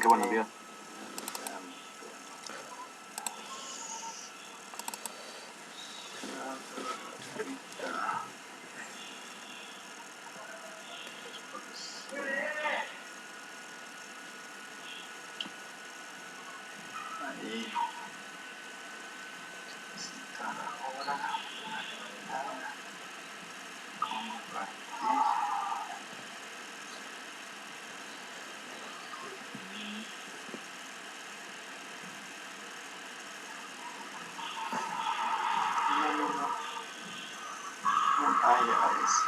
qué buenos días. Ahí está ahora. Compartir. Ahí aparece.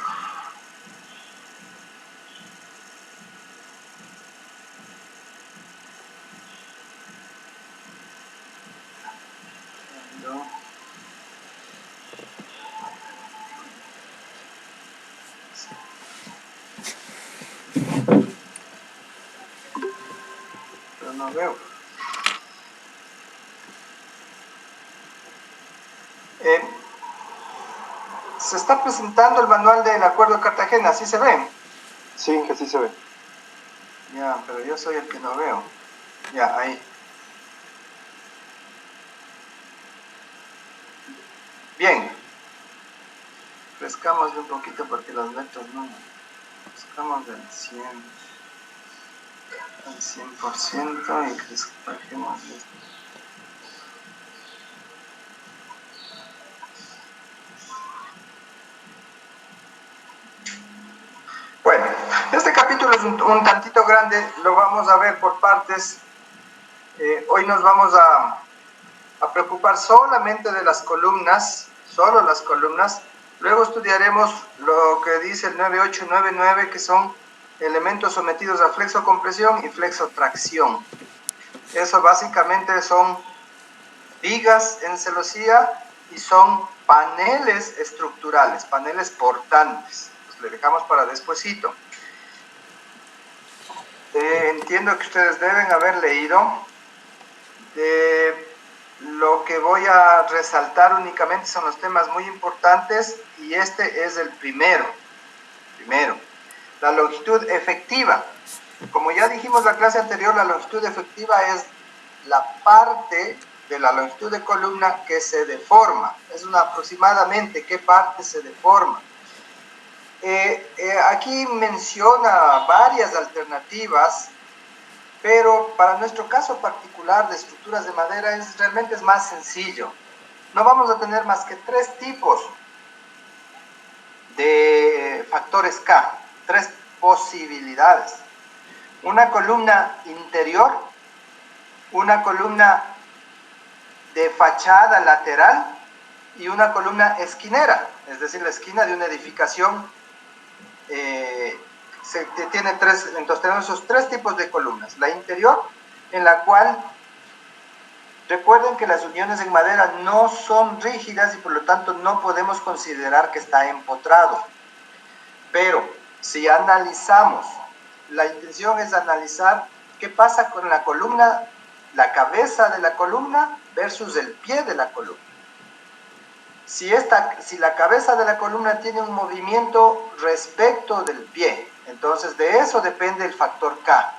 Pero no veo. Se está presentando el manual del Acuerdo de Cartagena, ¿sí se ve? Sí, que sí se ve. Ya, pero yo soy el que no veo. Ya, ahí. Bien. Pescamos un poquito porque las letras no. Pescamos del 100 al 100% y pescamos de esto. Bueno, este capítulo es un tantito grande, lo vamos a ver por partes. Hoy nos vamos a preocupar solamente de las columnas, solo las columnas. Luego estudiaremos lo que dice el 9899, que son elementos sometidos a flexocompresión y flexotracción. Eso básicamente son vigas en celosía y son paneles estructurales, paneles portantes. Pues le dejamos para despuesito. Entiendo que ustedes deben haber leído. Lo que voy a resaltar únicamente son los temas muy importantes y este es el primero. La longitud efectiva. Como ya dijimos en la clase anterior, la longitud efectiva es la parte de la longitud de columna que se deforma. Es aproximadamente qué parte se deforma. Aquí menciona varias alternativas, pero para nuestro caso particular de estructuras de madera realmente es más sencillo. No vamos a tener más que 3 tipos de factores K, 3 posibilidades. Una columna interior, una columna de fachada lateral y una columna esquinera, es decir, la esquina de una edificación tiene 3, entonces tenemos esos 3 tipos de columnas. La interior, en la cual recuerden que las uniones en madera no son rígidas y por lo tanto no podemos considerar que está empotrado. Pero si analizamos, la intención es analizar qué pasa con la columna, la cabeza de la columna versus el pie de la columna. Si la cabeza de la columna tiene un movimiento respecto del pie, entonces de eso depende el factor K.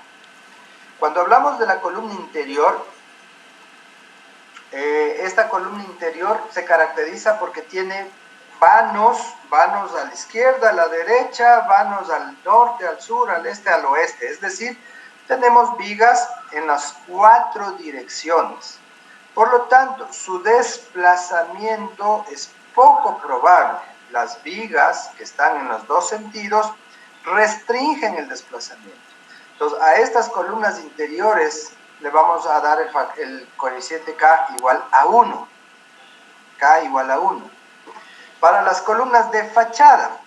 Cuando hablamos de la columna interior, esta columna interior se caracteriza porque tiene vanos a la izquierda, a la derecha, vanos al norte, al sur, al este, al oeste. Es decir, tenemos vigas en las 4 direcciones. Por lo tanto, su desplazamiento es poco probable. Las vigas que están en los 2 sentidos restringen el desplazamiento. Entonces, a estas columnas interiores le vamos a dar el coeficiente K igual a 1. K igual a 1. Para las columnas de fachada,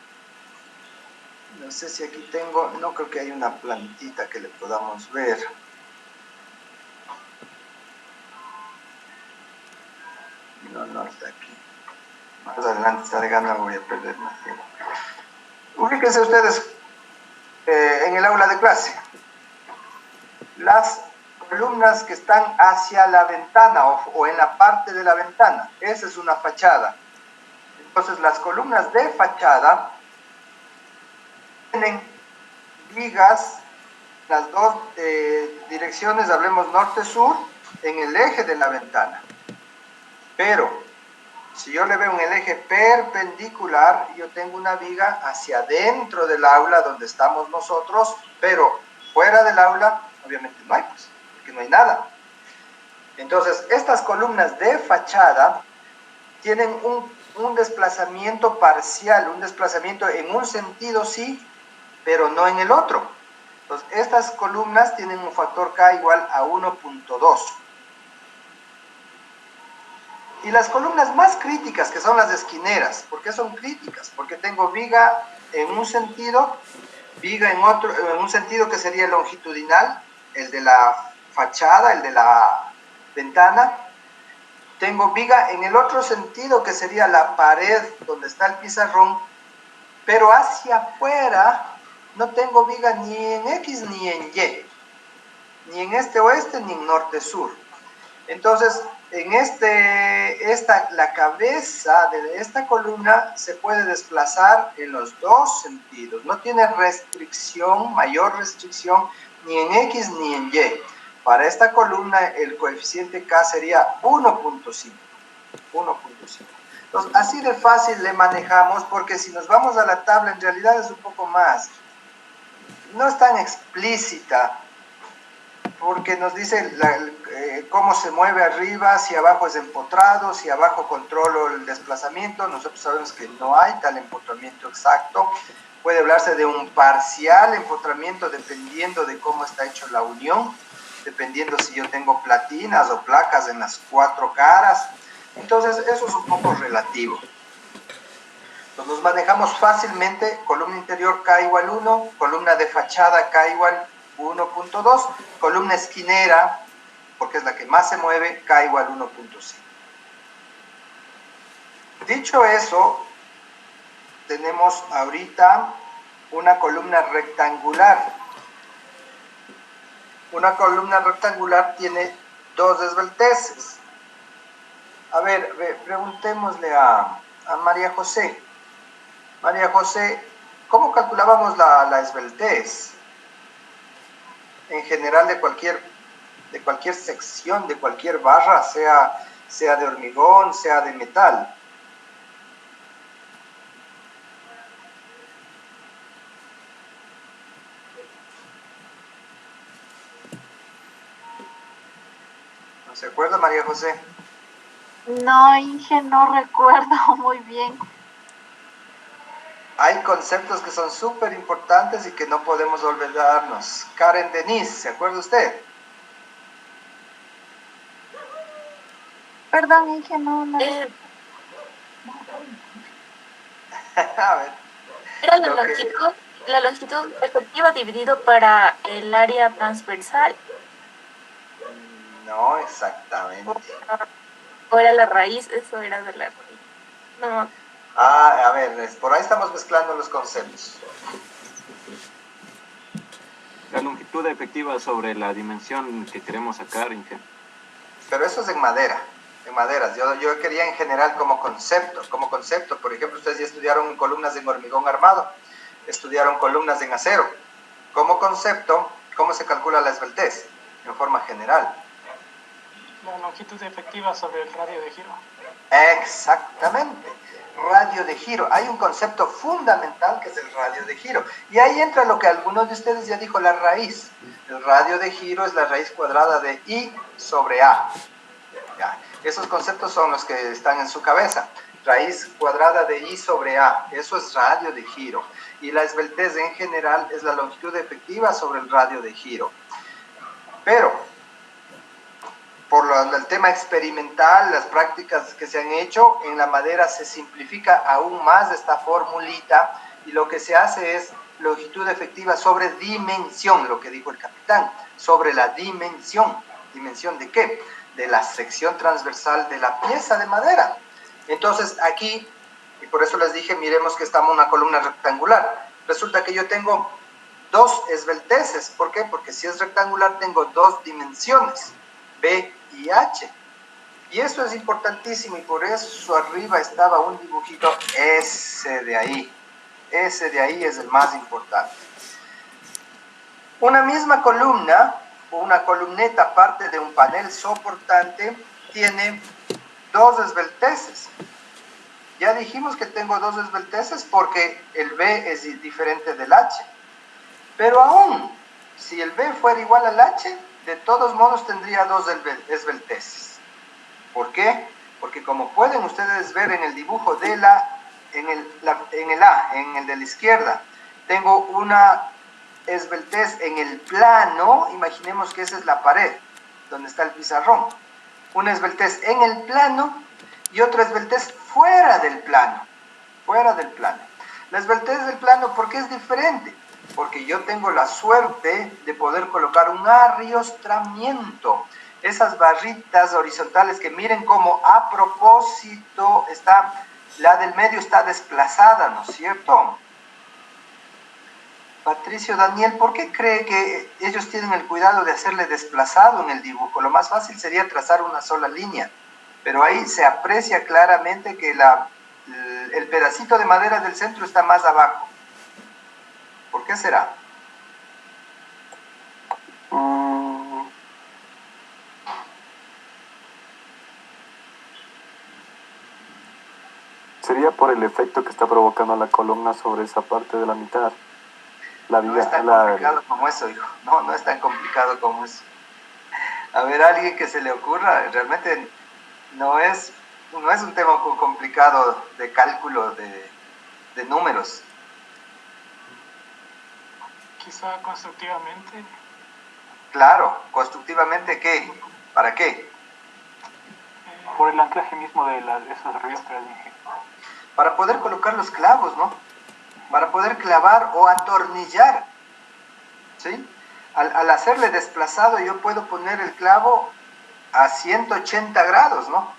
no sé si aquí tengo, no creo que hay una plantita que le podamos ver. No está aquí. Más adelante está de gana, voy a perder más tiempo. Ubíquense ustedes en el aula de clase. Las columnas que están hacia la ventana o en la parte de la ventana, esa es una fachada. Entonces las columnas de fachada tienen vigas las dos direcciones, hablemos norte-sur, en el eje de la ventana. Pero si yo le veo en el eje perpendicular, yo tengo una viga hacia adentro del aula donde estamos nosotros, pero fuera del aula, obviamente no hay, pues, porque no hay nada. Entonces, estas columnas de fachada tienen un desplazamiento parcial, un desplazamiento en un sentido sí, pero no en el otro. Entonces, estas columnas tienen un factor K igual a 1.2. Y las columnas más críticas, que son las esquineras, ¿por qué son críticas? Porque tengo viga en un sentido, viga en otro, en un sentido que sería longitudinal, el de la fachada, el de la ventana. Tengo viga en el otro sentido, que sería la pared donde está el pizarrón, pero hacia afuera no tengo viga ni en X ni en Y, ni en este-oeste ni en norte-sur. Entonces, en la cabeza de esta columna se puede desplazar en los dos sentidos. No tiene restricción, mayor restricción, ni en X ni en Y. Para esta columna el coeficiente K sería 1.5. 1.5. Entonces, así de fácil le manejamos, porque si nos vamos a la tabla, en realidad es un poco más. No es tan explícita, porque nos dice cómo se mueve arriba, si abajo es empotrado, si abajo controlo el desplazamiento. Nosotros sabemos que no hay tal empotramiento exacto. Puede hablarse de un parcial empotramiento dependiendo de cómo está hecho la unión, dependiendo si yo tengo platinas o placas en las cuatro caras. Entonces, eso es un poco relativo. Entonces, nos manejamos fácilmente: columna interior K igual 1, columna de fachada K igual 1.2, columna esquinera, porque es la que más se mueve, K igual 1.5. Dicho eso, tenemos ahorita una columna rectangular. Una columna rectangular tiene dos esbelteces. A ver, preguntémosle a María José. María José, ¿cómo calculábamos la esbeltez? En general de cualquier sección, de cualquier barra, sea de hormigón, sea de metal. ¿No se acuerda, María José? No, Inge, no recuerdo muy bien. Hay conceptos que son súper importantes y que no podemos olvidarnos. Karen Denise, ¿se acuerda usted? Perdón, Inge, no. A ver. Era la longitud efectiva dividido para el área transversal. No, exactamente. O era la raíz, eso era de la raíz. No. A ver, por ahí estamos mezclando los conceptos. La longitud efectiva sobre la dimensión que queremos sacar, Inge. Pero eso es en madera, en maderas. Yo quería en general como concepto. Por ejemplo, ustedes ya estudiaron columnas en hormigón armado, estudiaron columnas en acero. Como concepto, ¿cómo se calcula la esbeltez? En forma general. La longitud efectiva sobre el radio de giro. Exactamente, radio de giro. Hay un concepto fundamental que es el radio de giro. Y ahí entra lo que algunos de ustedes ya dijo, la raíz. El radio de giro es la raíz cuadrada de I sobre A. Ya. Esos conceptos son los que están en su cabeza. Raíz cuadrada de I sobre A. Eso es radio de giro. Y la esbeltez en general es la longitud efectiva sobre el radio de giro. Pero por el tema experimental, las prácticas que se han hecho, en la madera se simplifica aún más esta formulita y lo que se hace es longitud efectiva sobre dimensión, lo que dijo el capitán, sobre la dimensión. ¿Dimensión de qué? De la sección transversal de la pieza de madera. Entonces aquí, y por eso les dije, miremos que estamos en una columna rectangular. Resulta que yo tengo dos esbelteces. ¿Por qué? Porque si es rectangular tengo dos dimensiones, B y H. Y eso es importantísimo y por eso arriba estaba un dibujito, ese de ahí. Ese de ahí es el más importante. Una misma columna o una columneta parte de un panel soportante tiene dos esbelteces. Ya dijimos que tengo dos esbelteces porque el B es diferente del H. Pero aún, si el B fuera igual al H, de todos modos tendría dos esbelteces. ¿Por qué? Porque como pueden ustedes ver en el dibujo de en el A, en el de la izquierda, tengo una esbeltez en el plano. Imaginemos que esa es la pared, donde está el pizarrón. Una esbeltez en el plano y otra esbeltez fuera del plano. Fuera del plano. La esbeltez del plano, ¿por qué es diferente? Porque yo tengo la suerte de poder colocar un arriostramiento. Esas barritas horizontales que miren cómo a propósito la del medio está desplazada, ¿no es cierto? Patricio Daniel, ¿por qué cree que ellos tienen el cuidado de hacerle desplazado en el dibujo? Lo más fácil sería trazar una sola línea, pero ahí se aprecia claramente que el pedacito de madera del centro está más abajo. ¿Por qué será? Sería por el efecto que está provocando la columna sobre esa parte de la mitad. No es tan complicado como eso, hijo. No es tan complicado como eso. A ver, a alguien que se le ocurra, realmente no es un tema complicado de cálculo de números. Quizá constructivamente. Claro, constructivamente, ¿qué? ¿Para qué? Por el anclaje mismo de esas riestras, dije. Para poder colocar los clavos, ¿no? Para poder clavar o atornillar, ¿sí? Al hacerle desplazado yo puedo poner el clavo a 180 grados, ¿no?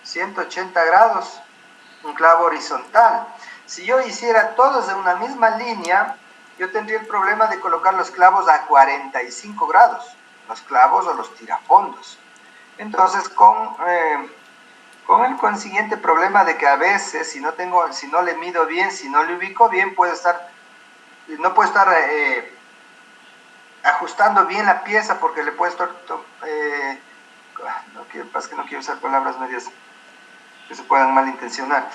180 grados, un clavo horizontal. Si yo hiciera todos de una misma línea, yo tendría el problema de colocar los clavos a 45 grados, los clavos o los tirafondos. Entonces, con el consiguiente problema de que a veces, si no le mido bien, si no le ubico bien, no puedo estar ajustando bien la pieza porque le puedo estar... no quiero usar palabras medias que se puedan malintencionar.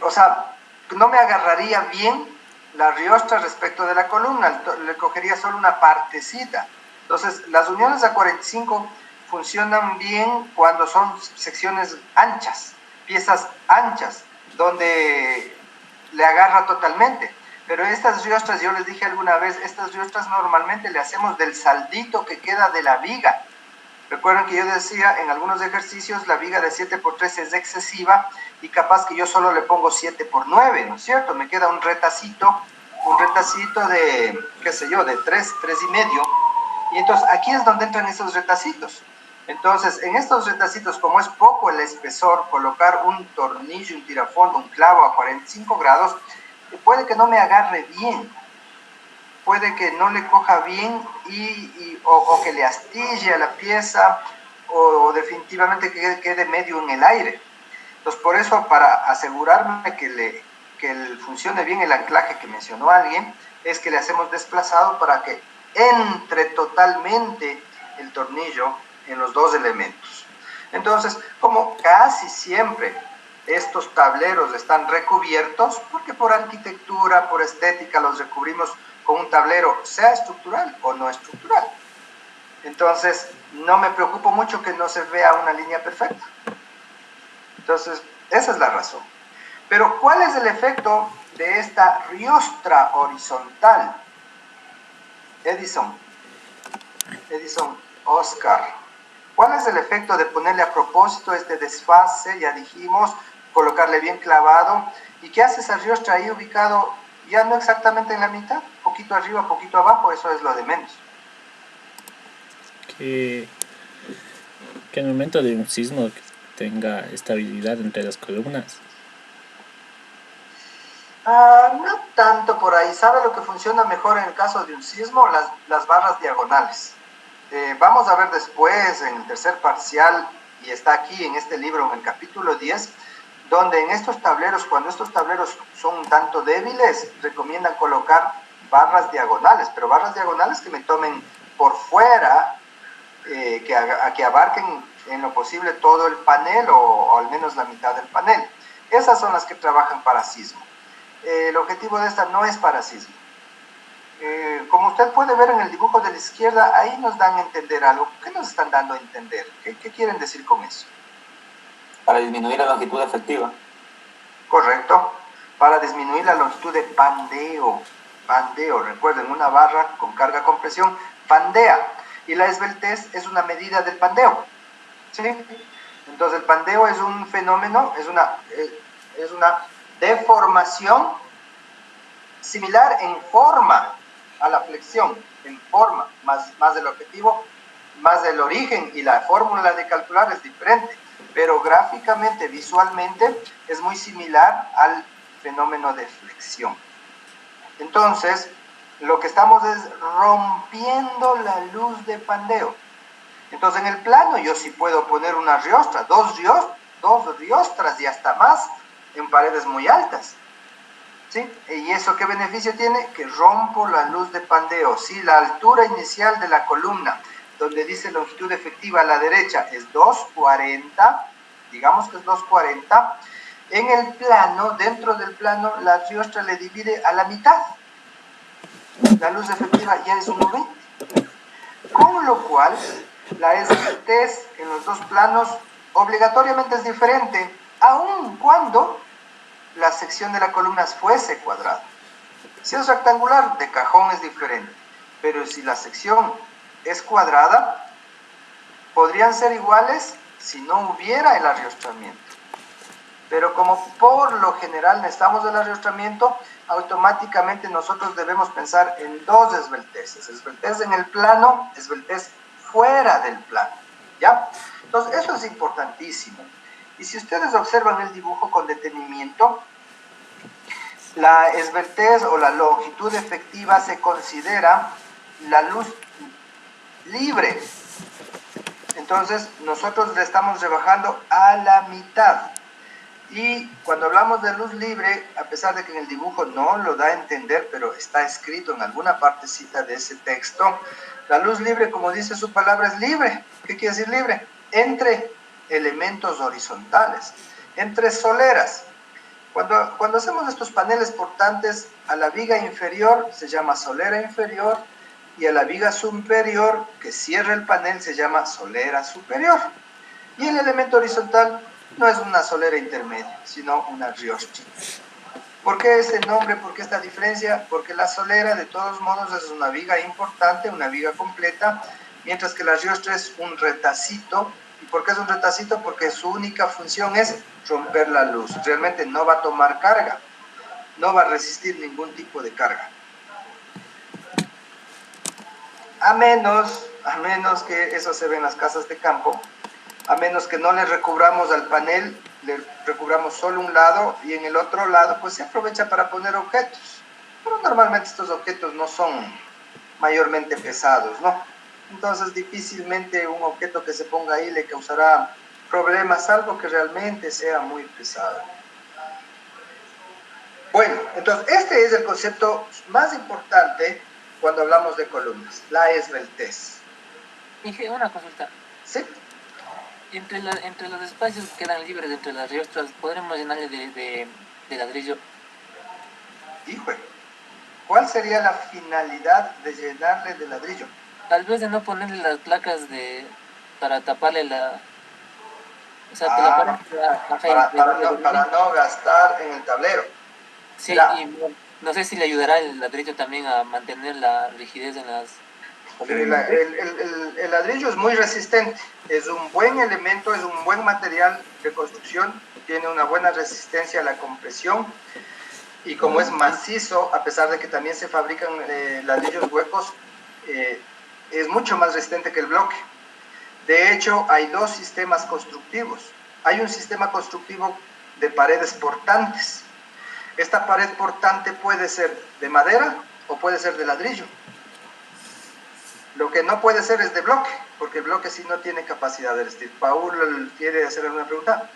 O sea, no me agarraría bien la riostra respecto de la columna, le cogería solo una partecita. Entonces, las uniones a 45 funcionan bien cuando son secciones anchas, piezas anchas, donde le agarra totalmente. Pero estas riostras, yo les dije alguna vez, estas riostras normalmente le hacemos del saldito que queda de la viga. Recuerden que yo decía en algunos ejercicios la viga de 7x3 es excesiva y capaz que yo solo le pongo 7x9, ¿no es cierto? Me queda un retacito de, qué sé yo, de 3,5. Y entonces aquí es donde entran esos retacitos. Entonces, en estos retacitos, como es poco el espesor, colocar un tornillo, un tirafondo, un clavo a 45 grados, puede que no me agarre bien, puede que no le coja bien o que le astille a la pieza o definitivamente que quede medio en el aire. Entonces, por eso, para asegurarme que funcione bien el anclaje que mencionó alguien, es que le hacemos desplazado para que entre totalmente el tornillo en los dos elementos. Entonces, como casi siempre estos tableros están recubiertos, porque por arquitectura, por estética, los recubrimos con un tablero, sea estructural o no estructural. Entonces, no me preocupo mucho que no se vea una línea perfecta. Entonces, esa es la razón. Pero, ¿cuál es el efecto de esta riostra horizontal? Edison, Oscar. ¿Cuál es el efecto de ponerle a propósito este desfase? Ya dijimos, colocarle bien clavado. ¿Y qué hace esa riostra ahí ubicado ya no exactamente en la mitad? Poquito arriba, poquito abajo, eso es lo de menos. Que en el momento de un sismo tenga estabilidad entre las columnas. No tanto por ahí. ¿Sabe lo que funciona mejor en el caso de un sismo? Las barras diagonales. Vamos a ver después en el tercer parcial, y está aquí en este libro, en el capítulo 10, donde en estos tableros, cuando estos tableros son un tanto débiles, recomiendan colocar barras diagonales, pero barras diagonales que me tomen por fuera, que abarquen en lo posible todo el panel o al menos la mitad del panel. Esas son las que trabajan para sismo. El objetivo de esta no es para sismo. Como usted puede ver en el dibujo de la izquierda, ahí nos dan a entender algo. ¿Qué nos están dando a entender? ¿Qué quieren decir con eso? Para disminuir la longitud efectiva. Correcto. Para disminuir la longitud de pandeo. Pandeo, recuerden, una barra con carga compresión pandea. Y la esbeltez es una medida del pandeo. ¿Sí? Entonces el pandeo es un fenómeno, es una deformación similar en forma a la flexión, en forma, más del objetivo, más del origen, y la fórmula de calcular es diferente, pero gráficamente, visualmente, es muy similar al fenómeno de flexión. Entonces, lo que estamos es rompiendo la luz de pandeo. Entonces, en el plano yo sí puedo poner una riostra, dos riostras y hasta más en paredes muy altas. ¿Sí? ¿Y eso qué beneficio tiene? Que rompo la luz de pandeo. Si la altura inicial de la columna, donde dice longitud efectiva a la derecha, es 240, digamos que es 240, en el plano, dentro del plano, la riostra le divide a la mitad. La luz efectiva ya es 1,20. Con lo cual, la esbeltez en los dos planos obligatoriamente es diferente, aun cuando la sección de la columna fuese cuadrada. Si es rectangular, de cajón es diferente, pero si la sección es cuadrada, podrían ser iguales si no hubiera el arriostramiento. Pero como por lo general necesitamos el arriostramiento, automáticamente nosotros debemos pensar en dos esbelteces: esbeltez en el plano, esbeltez fuera del plano, ¿ya? Entonces eso es importantísimo. Y si ustedes observan el dibujo con detenimiento, la esbeltez o la longitud efectiva se considera la luz libre. Entonces nosotros le estamos rebajando a la mitad. Y cuando hablamos de luz libre, a pesar de que en el dibujo no lo da a entender, pero está escrito en alguna partecita de ese texto, la luz libre, como dice su palabra, es libre. ¿Qué quiere decir libre? Entre elementos horizontales, entre soleras. Cuando hacemos estos paneles portantes, a la viga inferior se llama solera inferior, y a la viga superior, que cierra el panel, se llama solera superior. Y el elemento horizontal no es una solera intermedia, sino una riostra. ¿Por qué ese nombre? ¿Por qué esta diferencia? Porque la solera, de todos modos, es una viga importante, una viga completa, mientras que la riostra es un retacito. ¿Y por qué es un retacito? Porque su única función es romper la luz. Realmente no va a tomar carga, no va a resistir ningún tipo de carga. A menos que eso se ve en las casas de campo, a menos que no le recubramos al panel, le recubramos solo un lado y en el otro lado pues se aprovecha para poner objetos. Pero normalmente estos objetos no son mayormente pesados, ¿no? Entonces difícilmente un objeto que se ponga ahí le causará problemas, salvo que realmente sea muy pesado. Bueno, entonces este es el concepto más importante cuando hablamos de columnas, la esbeltez. Dije una consulta. ¿Sí? Entre los espacios que quedan libres entre las riostras, ¿podremos llenarle de ladrillo? Híjole, ¿cuál sería la finalidad de llenarle de ladrillo? Tal vez de no ponerle las placas para taparle la... O sea, que la pared para no gastar en el tablero. Sí, y no sé si le ayudará el ladrillo también a mantener la rigidez en las... El ladrillo es muy resistente, es un buen elemento, es un buen material de construcción, tiene una buena resistencia a la compresión, y como es macizo, a pesar de que también se fabrican ladrillos huecos, es mucho más resistente que el bloque. De hecho, hay dos sistemas constructivos. Hay un sistema constructivo de paredes portantes. Esta pared portante puede ser de madera o puede ser de ladrillo. Lo que no puede ser es de bloque, porque el bloque sí no tiene capacidad de resistir. Paul, ¿quiere hacer alguna pregunta?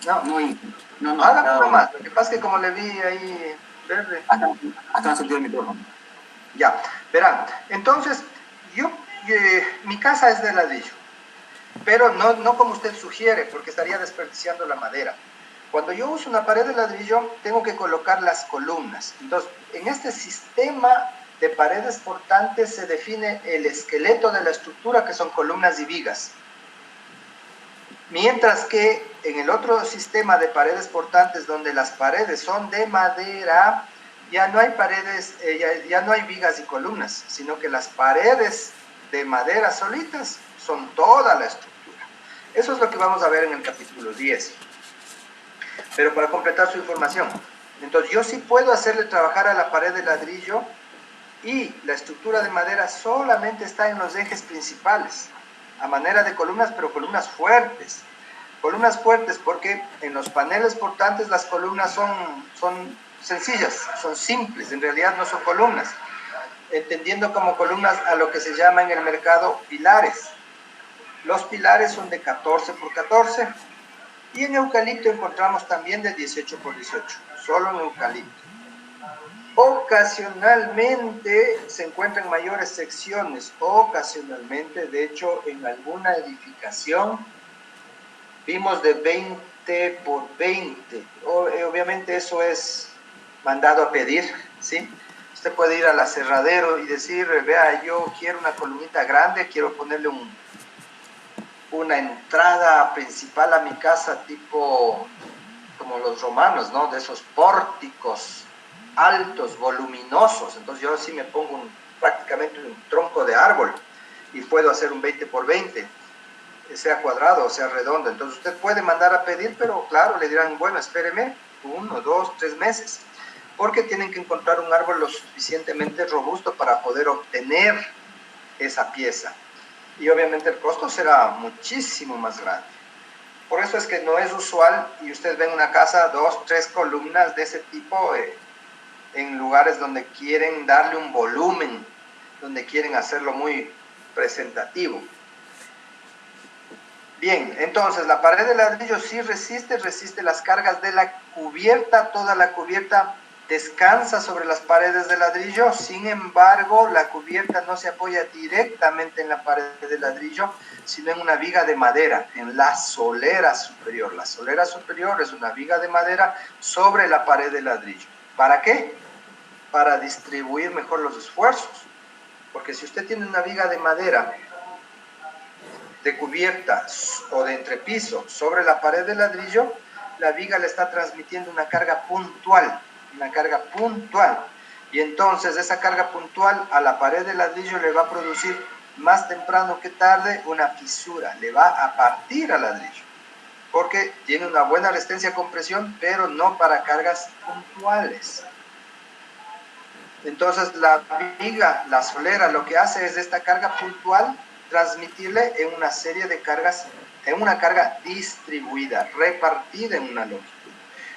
No, No, haga uno más. Lo que pasa es que como le vi ahí verde. Hasta no sentido el micrófono. Ya, verán. Entonces, mi casa es de ladrillo, pero no como usted sugiere, porque estaría desperdiciando la madera. Cuando yo uso una pared de ladrillo, tengo que colocar las columnas. Entonces, en este sistema de paredes portantes se define el esqueleto de la estructura, que son columnas y vigas. Mientras que en el otro sistema de paredes portantes, donde las paredes son de madera, ya no hay paredes, ya no hay vigas y columnas, sino que las paredes de madera solitas son toda la estructura. Eso es lo que vamos a ver en el capítulo 10. Pero para completar su información, entonces yo sí puedo hacerle trabajar a la pared de ladrillo y la estructura de madera solamente está en los ejes principales, a manera de columnas, pero columnas fuertes. Columnas fuertes porque en los paneles portantes las columnas son sencillas, son simples, en realidad no son columnas, entendiendo como columnas a lo que se llama en el mercado pilares. Los pilares son de 14 por 14 y en eucalipto encontramos también de 18 por 18, solo en eucalipto. Ocasionalmente se encuentran mayores secciones, ocasionalmente, de hecho en alguna edificación vimos de 20 por 20, obviamente eso es mandado a pedir, ¿sí? Usted puede ir al aserradero y decir, vea, yo quiero una columnita grande, quiero ponerle una entrada principal a mi casa tipo como los romanos, ¿no? De esos pórticos altos, voluminosos. Entonces yo sí me pongo prácticamente un tronco de árbol y puedo hacer un 20 por 20, sea cuadrado o sea redondo. Entonces usted puede mandar a pedir, pero claro, le dirán, bueno, espéreme 1, 2, 3 meses, porque tienen que encontrar un árbol lo suficientemente robusto para poder obtener esa pieza. Y obviamente el costo será muchísimo más grande. Por eso es que no es usual, y usted ve en una casa 2, 3 columnas de ese tipo en lugares donde quieren darle un volumen, donde quieren hacerlo muy presentativo. Bien, entonces la pared de ladrillo sí resiste las cargas de la cubierta, toda la cubierta descansa sobre las paredes de ladrillo. Sin embargo, la cubierta no se apoya directamente en la pared de ladrillo, sino en una viga de madera, en la solera superior. La solera superior es una viga de madera sobre la pared de ladrillo. ¿Para qué? Para distribuir mejor los esfuerzos. Porque si usted tiene una viga de madera de cubierta o de entrepiso sobre la pared de ladrillo, la viga le está transmitiendo una carga puntual, y entonces esa carga puntual a la pared de ladrillo le va a producir más temprano que tarde una fisura, le va a partir al ladrillo, porque tiene una buena resistencia a compresión, pero no para cargas puntuales. Entonces la viga, la solera, lo que hace es esta carga puntual transmitirle en una serie de cargas, en una carga distribuida, repartida en una longitud.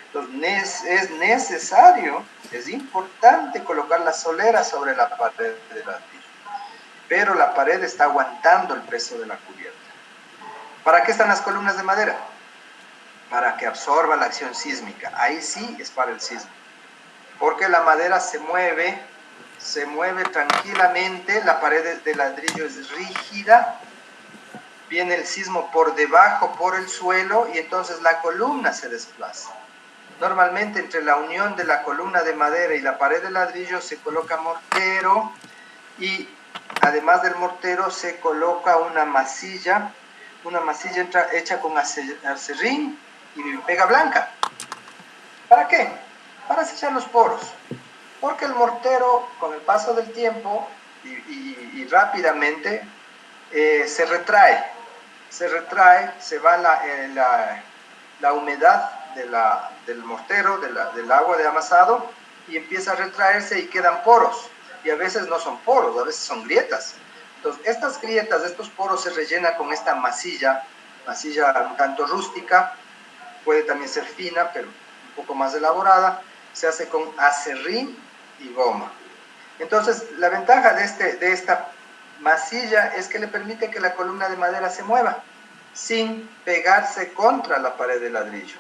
Entonces es necesario, es importante colocar la solera sobre la pared de ladrillo, pero la pared está aguantando el peso de la cubierta. ¿Para qué están las columnas de madera? Para que absorba la acción sísmica. Ahí sí es para el sismo, porque la madera se mueve tranquilamente, la pared de ladrillo es rígida, viene el sismo por debajo, por el suelo, y entonces la columna se desplaza. Normalmente entre la unión de la columna de madera y la pared de ladrillo se coloca mortero, y además del mortero se coloca una masilla hecha con acerrín y pega blanca. ¿Para qué? Para sellar los poros. Porque el mortero, con el paso del tiempo y rápidamente, se retrae, se va la humedad del mortero, del agua de amasado, y empieza a retraerse y quedan poros. Y a veces no son poros, a veces son grietas. Entonces, estas grietas, estos poros se rellenan con esta masilla un tanto rústica, puede también ser fina, pero un poco más elaborada, se hace con acerrín y goma. Entonces, la ventaja de esta masilla es que le permite que la columna de madera se mueva sin pegarse contra la pared de ladrillo.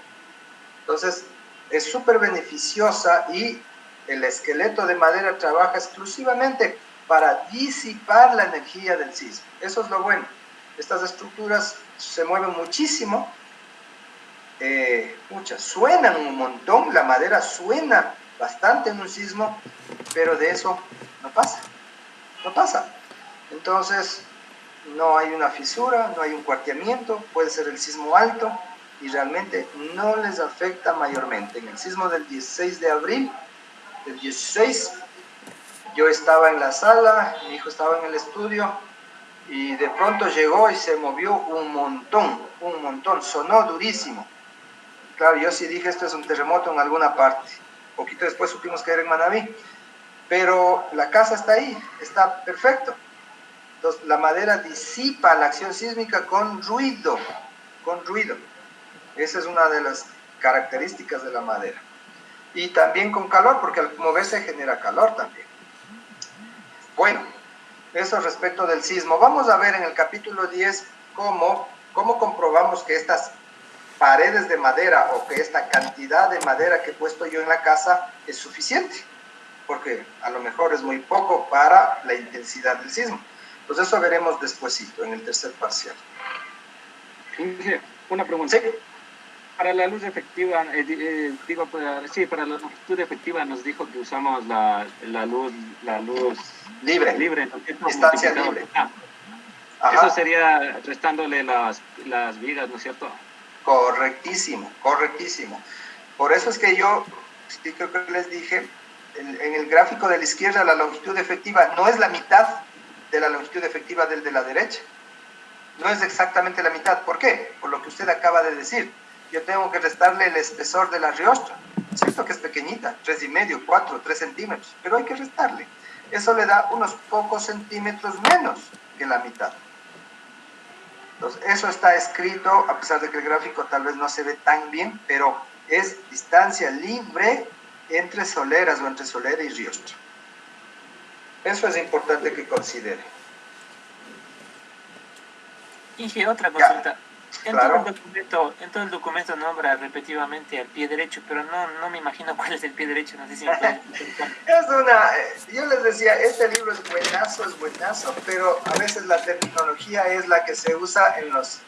Entonces, es súper beneficiosa y el esqueleto de madera trabaja exclusivamente para disipar la energía del sismo. Eso es lo bueno. Estas estructuras se mueven muchísimo, suenan un montón, la madera suena bastante en un sismo, pero de eso no pasa, no pasa. Entonces, no hay una fisura, no hay un cuarteamiento, puede ser el sismo alto y realmente no les afecta mayormente. En el sismo del 16 de abril, del 16, yo estaba en la sala, mi hijo estaba en el estudio y de pronto llegó y se movió un montón, sonó durísimo. Claro, yo sí dije, esto es un terremoto en alguna parte. Poquito después supimos que era en Manabí, pero la casa está ahí, está perfecto. Entonces, la madera disipa la acción sísmica con ruido, con ruido. Esa es una de las características de la madera. Y también con calor, porque al moverse genera calor también. Bueno, eso respecto del sismo. Vamos a ver en el capítulo 10 cómo comprobamos que estas paredes de madera o que esta cantidad de madera que he puesto yo en la casa es suficiente, porque a lo mejor es muy poco para la intensidad del sismo. Pues eso veremos despuesito, en el tercer parcial. Una pregunta. Sí. Para la luz efectiva, para la longitud efectiva nos dijo que usamos la luz libre, ¿no? Distancia libre. Eso sería restándole las vigas, ¿no es cierto? Correctísimo. Por eso es que yo, sí, creo que les dije, en el gráfico de la izquierda la longitud efectiva no es la mitad de la longitud efectiva del de la derecha. No es exactamente la mitad. ¿Por qué? Por lo que usted acaba de decir. Yo tengo que restarle el espesor de la riostra. Cierto que es pequeñita, 3,5, 4, 3 centímetros, pero hay que restarle. Eso le da unos pocos centímetros menos que la mitad. Entonces, eso está escrito, a pesar de que el gráfico tal vez no se ve tan bien, pero es distancia libre entre soleras o entre solera y riostra. Eso es importante que considere. Inge, otra consulta. Claro. En todo el documento nombra repetitivamente al pie derecho, pero no me imagino cuál es el pie derecho, no sé si me pueden explicar. Yo les decía, este libro es buenazo, pero a veces la terminología es la que se usa en los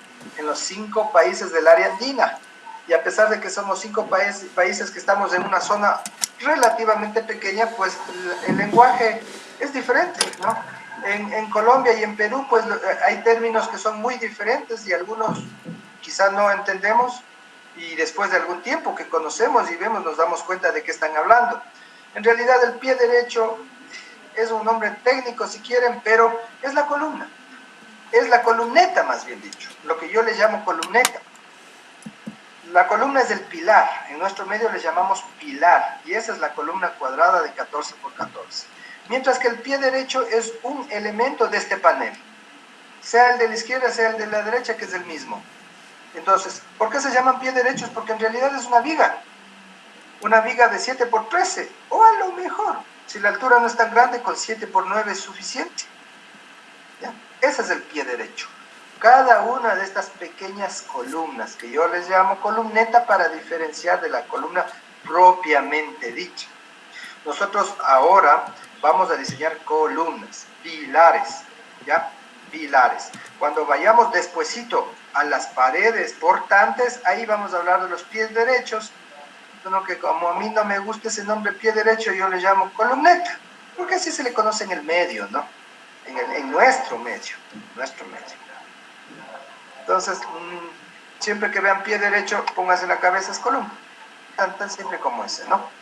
5 países del área andina. Y a pesar de que somos 5 países que estamos en una zona relativamente pequeña, pues el lenguaje es diferente, ¿no? En Colombia y en Perú, pues hay términos que son muy diferentes y algunos quizás no entendemos y después de algún tiempo que conocemos y vemos nos damos cuenta de qué están hablando. En realidad el pie derecho es un nombre técnico si quieren, pero es la columna. Es la columneta, más bien dicho, lo que yo le llamo columneta. La columna es el pilar, en nuestro medio le llamamos pilar y esa es la columna cuadrada de 14 por 14. Mientras que el pie derecho es un elemento de este panel, sea el de la izquierda, sea el de la derecha, que es el mismo. Entonces, ¿por qué se llaman pie derechos? Porque en realidad es una viga de 7 por 13, o a lo mejor, si la altura no es tan grande, con 7 por 9 es suficiente. ¿Ya? Ese es el pie derecho. Cada una de estas pequeñas columnas, que yo les llamo columneta para diferenciar de la columna propiamente dicha. Nosotros ahora vamos a diseñar columnas, pilares, ¿ya? Pilares. Cuando vayamos despuesito a las paredes portantes, ahí vamos a hablar de los pies derechos, sino que como a mí no me gusta ese nombre pie derecho, yo le llamo columneta, porque así se le conoce en el medio, ¿no? En nuestro medio. Entonces, siempre que vean pie derecho, pónganse en la cabeza es columna, tan simple como ese, ¿no?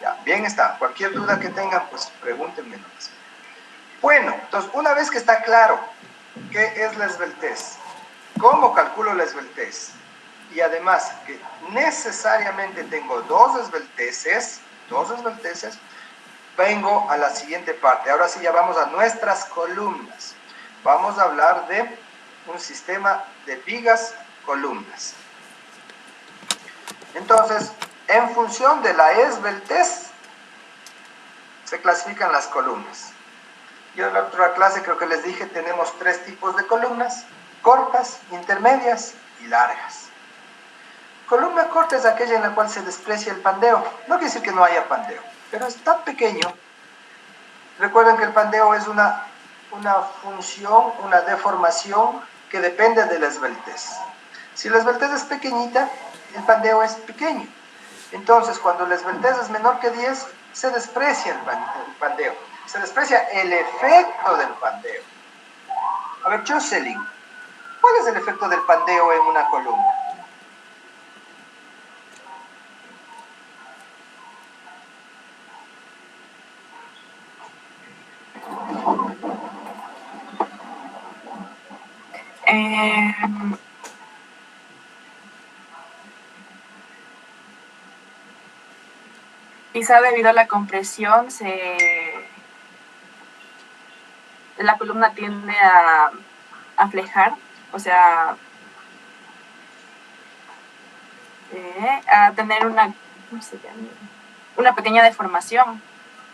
Ya, bien está. Cualquier duda que tengan, pues pregúntenme nomás. Bueno, entonces, una vez que está claro qué es la esbeltez, cómo calculo la esbeltez, y además que necesariamente tengo dos esbelteces, vengo a la siguiente parte. Ahora sí, ya vamos a nuestras columnas. Vamos a hablar de un sistema de vigas columnas. Entonces, en función de la esbeltez, se clasifican las columnas. Yo en la otra clase creo que les dije, tenemos 3 tipos de columnas: cortas, intermedias y largas. Columna corta es aquella en la cual se desprecia el pandeo. No quiere decir que no haya pandeo, pero es tan pequeño. Recuerden que el pandeo es una función, una deformación que depende de la esbeltez. Si la esbeltez es pequeñita, el pandeo es pequeño. Entonces, cuando la esbeltez es menor que 10, se desprecia el pandeo. Se desprecia el efecto del pandeo. A ver, Jocelyn, ¿cuál es el efecto del pandeo en una columna? Quizá debido a la compresión, la columna tiende a flejar, o sea, a tener una pequeña deformación.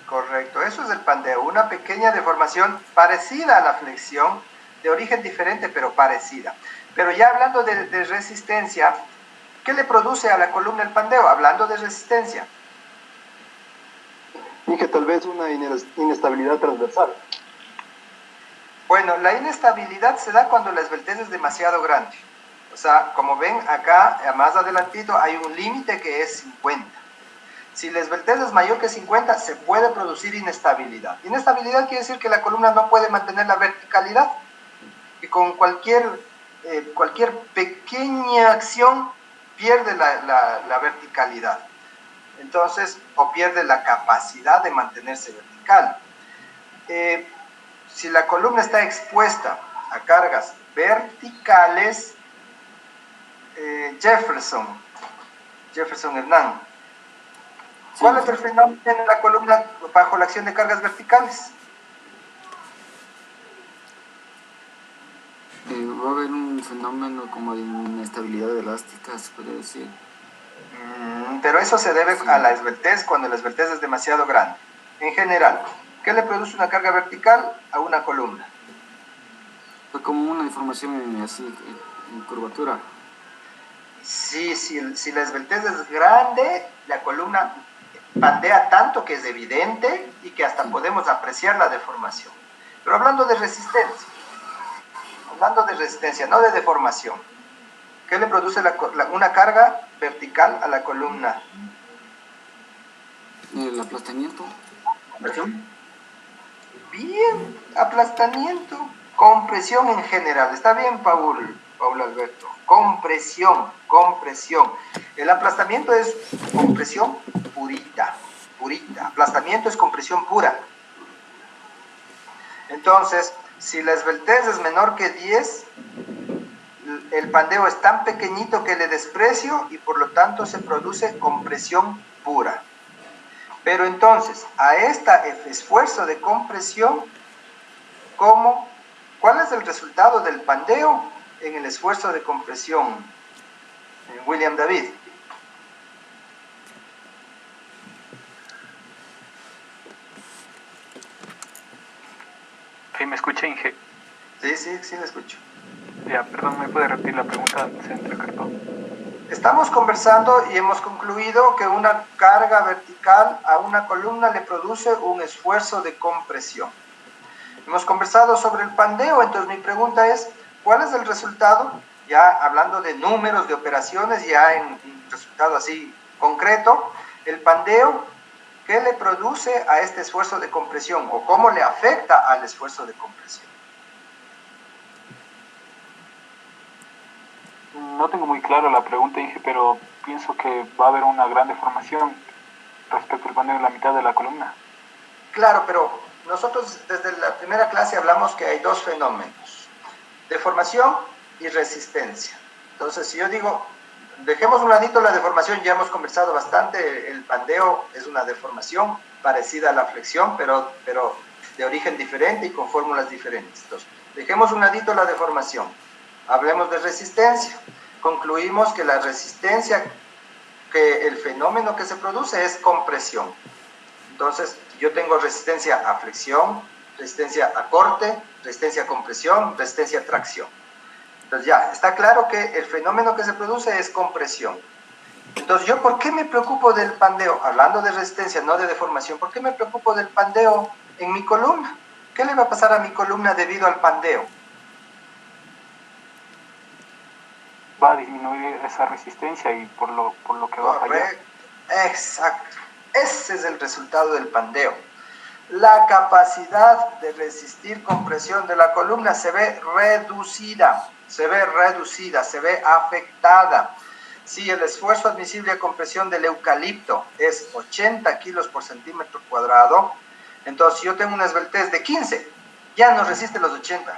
Correcto, eso es el pandeo, una pequeña deformación parecida a la flexión, de origen diferente pero parecida. Pero ya hablando de resistencia, ¿qué le produce a la columna el pandeo? Hablando de resistencia. Y que tal vez una inestabilidad transversal. Bueno, la inestabilidad se da cuando la esbeltez es demasiado grande. O sea, como ven acá, más adelantito, hay un límite que es 50. Si la esbeltez es mayor que 50, se puede producir inestabilidad. Inestabilidad quiere decir que la columna no puede mantener la verticalidad. Y con cualquier pequeña acción pierde la verticalidad. Entonces, o pierde la capacidad de mantenerse vertical. Si la columna está expuesta a cargas verticales, Jefferson Hernán, ¿cuál es el fenómeno en la columna bajo la acción de cargas verticales? Va a haber un fenómeno como de inestabilidad elástica, se puede decir. Pero eso se debe a la esbeltez, cuando la esbeltez es demasiado grande. En general, ¿qué le produce una carga vertical a una columna? Fue como una deformación así, en curvatura. Sí, si la esbeltez es grande, la columna pandea tanto que es evidente y que hasta podemos apreciar la deformación. Pero hablando de resistencia, no de deformación, ¿qué le produce una carga vertical a la columna? El aplastamiento. Bien, aplastamiento, compresión en general. Está bien, Paul Alberto. Compresión. El aplastamiento es compresión purita. Aplastamiento es compresión pura. Entonces, si la esbeltez es menor que 10, el pandeo es tan pequeñito que le desprecio y por lo tanto se produce compresión pura. Pero entonces, a este esfuerzo de compresión, ¿cuál es el resultado del pandeo en el esfuerzo de compresión, William David? ¿Sí me escucha, Inge? Sí, le escucho. Ya, perdón, ¿me puede repetir la pregunta? Se entrecortó. Estamos conversando y hemos concluido que una carga vertical a una columna le produce un esfuerzo de compresión. Hemos conversado sobre el pandeo, entonces mi pregunta es, ¿cuál es el resultado? Ya hablando de números, de operaciones, ya en un resultado así concreto, el pandeo, ¿qué le produce a este esfuerzo de compresión o cómo le afecta al esfuerzo de compresión? No tengo muy claro la pregunta, Inge, pero pienso que va a haber una gran deformación respecto al pandeo en la mitad de la columna. Claro, pero nosotros desde la primera clase hablamos que hay dos fenómenos, deformación y resistencia. Entonces, si yo digo, dejemos un ladito la deformación, ya hemos conversado bastante, el pandeo es una deformación parecida a la flexión, pero de origen diferente y con fórmulas diferentes. Entonces, dejemos un ladito la deformación, hablemos de resistencia. Concluimos que la resistencia, que el fenómeno que se produce es compresión. Entonces, yo tengo resistencia a flexión, resistencia a corte, resistencia a compresión, resistencia a tracción. Entonces ya, está claro que el fenómeno que se produce es compresión. Entonces, ¿yo por qué me preocupo del pandeo? Hablando de resistencia, no de deformación, ¿por qué me preocupo del pandeo en mi columna? ¿Qué le va a pasar a mi columna debido al pandeo? Va a disminuir esa resistencia y por lo que va a fallar. Correcto, exacto. Ese es el resultado del pandeo. La capacidad de resistir compresión de la columna se ve reducida, se ve afectada. Si el esfuerzo admisible a compresión del eucalipto es 80 kilos por centímetro cuadrado, entonces si yo tengo una esbeltez de 15, ya no resiste los 80.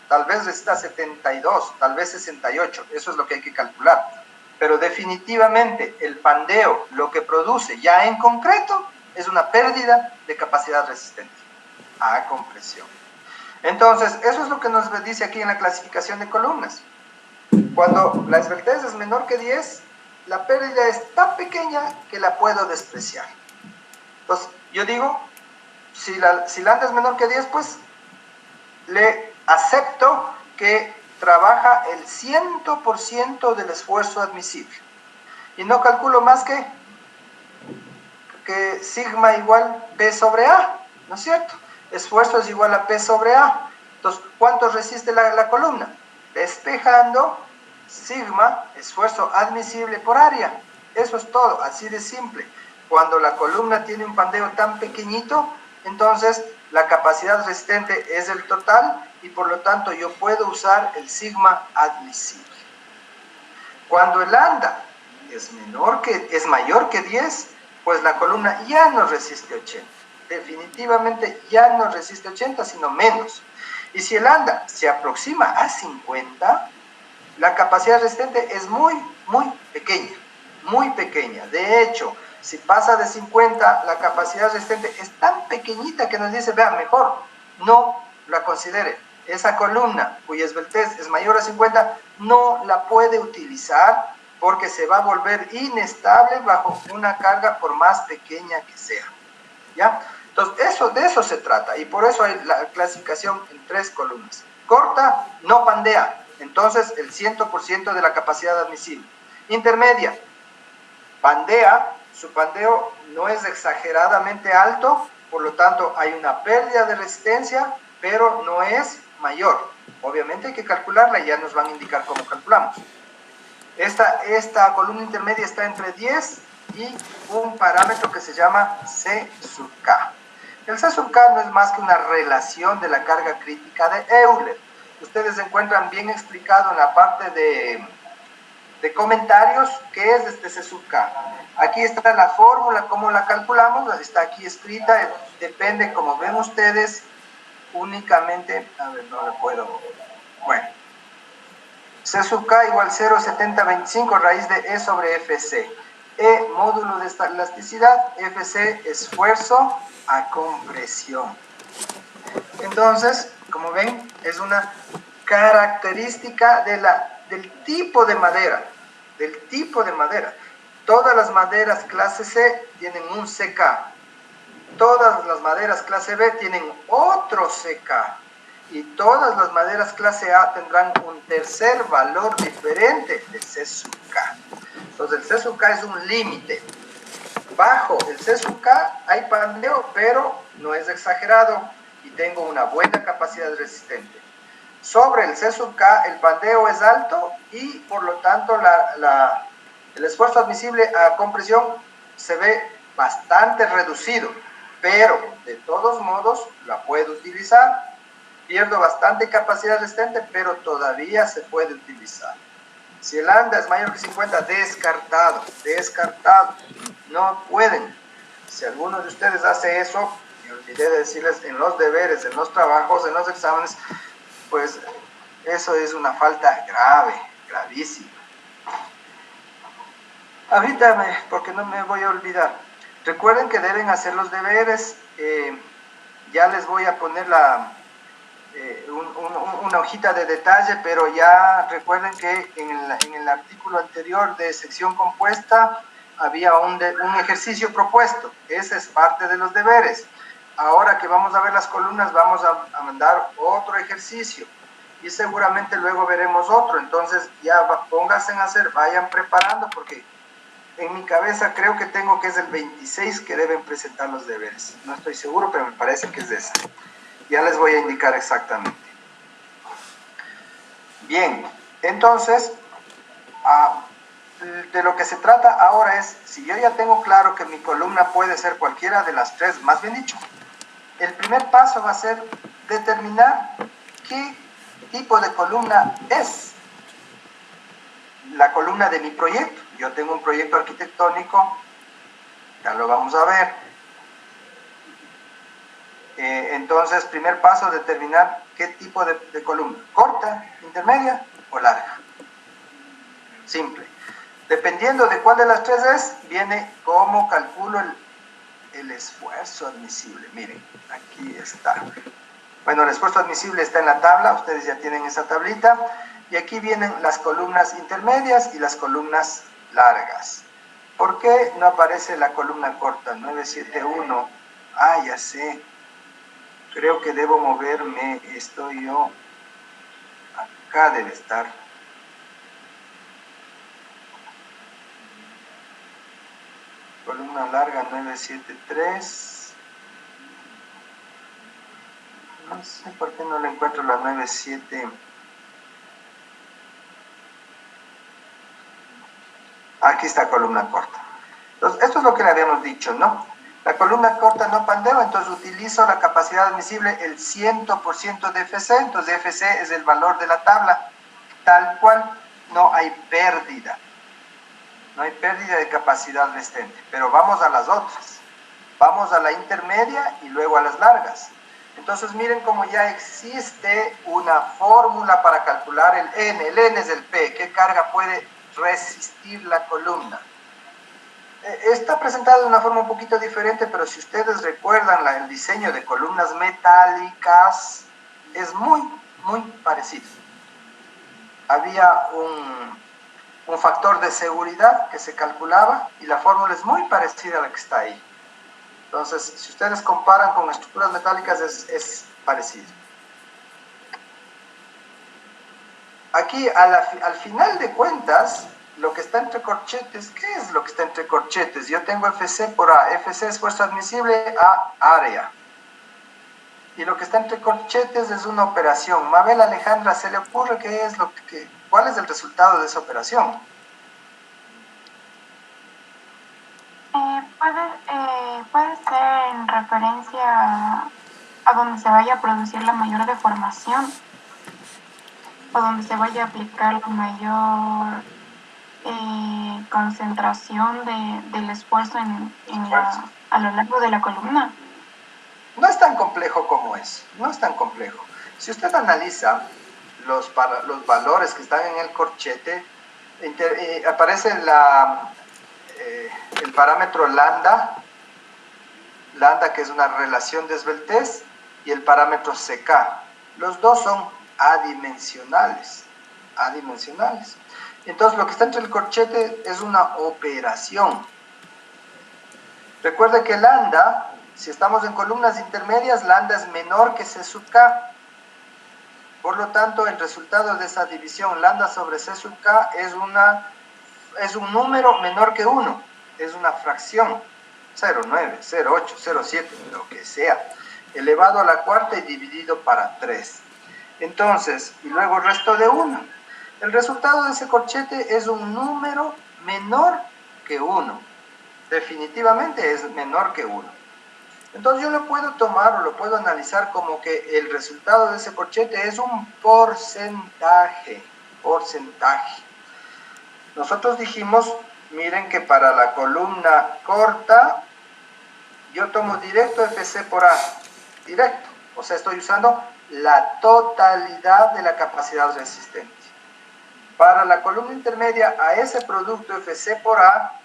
Tal vez resista 72, tal vez 68, eso es lo que hay que calcular. Pero definitivamente el pandeo lo que produce ya en concreto es una pérdida de capacidad resistente a compresión. Entonces, eso es lo que nos dice aquí en la clasificación de columnas. Cuando la esbeltez es menor que 10, la pérdida es tan pequeña que la puedo despreciar. Entonces, yo digo, si la ANDA es menor que 10, pues le acepto que trabaja el 100% del esfuerzo admisible. Y no calculo más que sigma igual P sobre A, ¿no es cierto? Esfuerzo es igual a P sobre A. Entonces, ¿cuánto resiste la columna? Despejando sigma, esfuerzo admisible por área. Eso es todo, así de simple. Cuando la columna tiene un pandeo tan pequeñito, entonces la capacidad resistente es el total y por lo tanto yo puedo usar el sigma admisible. Cuando el ANDA es mayor que 10, pues la columna ya no resiste 80. Definitivamente ya no resiste 80, sino menos. Y si el ANDA se aproxima a 50, la capacidad resistente es muy, muy pequeña. Muy pequeña. De hecho, si pasa de 50, la capacidad resistente es tan pequeñita que nos dice, vean, mejor no la considere. Esa columna cuya esbeltez es mayor a 50 no la puede utilizar porque se va a volver inestable bajo una carga por más pequeña que sea. ¿Ya? Entonces, de eso se trata y por eso hay la clasificación en 3 columnas. Corta, no pandea, entonces el 100% de la capacidad admisible. Intermedia, pandea, su pandeo no es exageradamente alto, por lo tanto hay una pérdida de resistencia, pero no es mayor. Obviamente hay que calcularla y ya nos van a indicar cómo calculamos. Esta columna intermedia está entre 10 y un parámetro que se llama C sub K. El C sub K no es más que una relación de la carga crítica de Euler. Ustedes encuentran bien explicado en la parte de comentarios qué es este C sub K. Aquí está la fórmula, cómo la calculamos, está aquí escrita, depende, como ven ustedes, únicamente, a ver, no lo puedo, bueno, C sub K igual 0,7025 raíz de E sobre FC. E, módulo de esta elasticidad, FC, esfuerzo a compresión. Entonces, como ven, es una característica del tipo de madera, Todas las maderas clase C tienen un CK. Todas las maderas clase B tienen otro CK. Y todas las maderas clase A tendrán un tercer valor diferente de C sub K. Entonces el C sub K es un límite. Bajo el C sub K hay pandeo, pero no es exagerado y tengo una buena capacidad resistente. Sobre el C sub K el pandeo es alto y por lo tanto el esfuerzo admisible a compresión se ve bastante reducido, pero de todos modos la puedo utilizar. Pierdo bastante capacidad resistente, pero todavía se puede utilizar. Si el ANDA es mayor que 50, descartado. No pueden. Si alguno de ustedes hace eso, me olvidé de decirles en los deberes, en los trabajos, en los exámenes, pues eso es una falta grave, gravísima. Ahorita, porque no me voy a olvidar, recuerden que deben hacer los deberes. Ya les voy a poner una hojita de detalle, pero ya recuerden que en el artículo anterior de sección compuesta había un ejercicio propuesto. Ese es parte de los deberes. Ahora que vamos a ver las columnas, vamos a mandar otro ejercicio y seguramente luego veremos otro. Entonces ya pónganse a hacer, vayan preparando, porque En mi cabeza creo que tengo que es el 26 que deben presentar los deberes. No estoy seguro, pero me parece que es de esa. Ya les voy a indicar exactamente. Bien, entonces, de lo que se trata ahora es, si yo ya tengo claro que mi columna puede ser cualquiera de las tres, más bien dicho, el primer paso va a ser determinar qué tipo de columna es la columna de mi proyecto. Yo tengo un proyecto arquitectónico, ya lo vamos a ver. Entonces, primer paso, determinar qué tipo de columna, corta, intermedia o larga. Simple. Dependiendo de cuál de las tres es, viene cómo calculo el esfuerzo admisible. Miren, aquí está. Bueno, el esfuerzo admisible está en la tabla, ustedes ya tienen esa tablita. Y aquí vienen las columnas intermedias y las columnas largas. ¿Por qué no aparece la columna corta? 971. Ah, ya sé. Creo que debo moverme. Estoy yo. Acá debe estar. Columna larga 973. No sé por qué no le encuentro la 97. Aquí está columna corta. Entonces, esto es lo que le habíamos dicho, ¿no? La columna corta no pandeo, entonces utilizo la capacidad admisible el 100% de FC, entonces FC es el valor de la tabla, tal cual, no hay pérdida. No hay pérdida de capacidad restante, pero vamos a las otras. Vamos a la intermedia y luego a las largas. Entonces miren cómo ya existe una fórmula para calcular el N. El N es el P. ¿Qué carga puede resistir la columna? Está presentado de una forma un poquito diferente, pero si ustedes recuerdan el diseño de columnas metálicas, es muy parecido. Había un factor de seguridad que se calculaba y la fórmula es muy parecida a la que está ahí. Entonces, si ustedes comparan con estructuras metálicas, es parecido. Aquí, al final de cuentas, lo que está entre corchetes, ¿qué es lo que está entre corchetes? Yo tengo FC por A, FC esfuerzo admisible a área. Y lo que está entre corchetes es una operación. Mabel Alejandra, ¿se le ocurre cuál es el resultado de esa operación? Puede ser en referencia a donde se vaya a producir la mayor deformación o donde se vaya a aplicar la mayor concentración del esfuerzo a lo largo de la columna. No es tan complejo como eso, no es tan complejo. Si usted analiza los valores que están en el corchete, aparece el parámetro lambda, que es una relación de esbeltez, y el parámetro CK. Los dos son adimensionales. Entonces, lo que está entre el corchete es una operación. Recuerde que lambda, si estamos en columnas intermedias, lambda es menor que C sub K. Por lo tanto, el resultado de esa división lambda sobre C sub K es un número menor que 1. Es una fracción. 0,9, 0,8, 0,7, lo que sea. Elevado a la cuarta y dividido para 3. Entonces, y luego el resto de 1. El resultado de ese corchete es un número menor que 1. Definitivamente es menor que 1. Entonces yo lo puedo tomar o lo puedo analizar como que el resultado de ese corchete es un porcentaje. Nosotros dijimos, miren que para la columna corta, yo tomo directo FC por A, directo. O sea, estoy usando la totalidad de la capacidad resistente. Para la columna intermedia, a ese producto FC por A,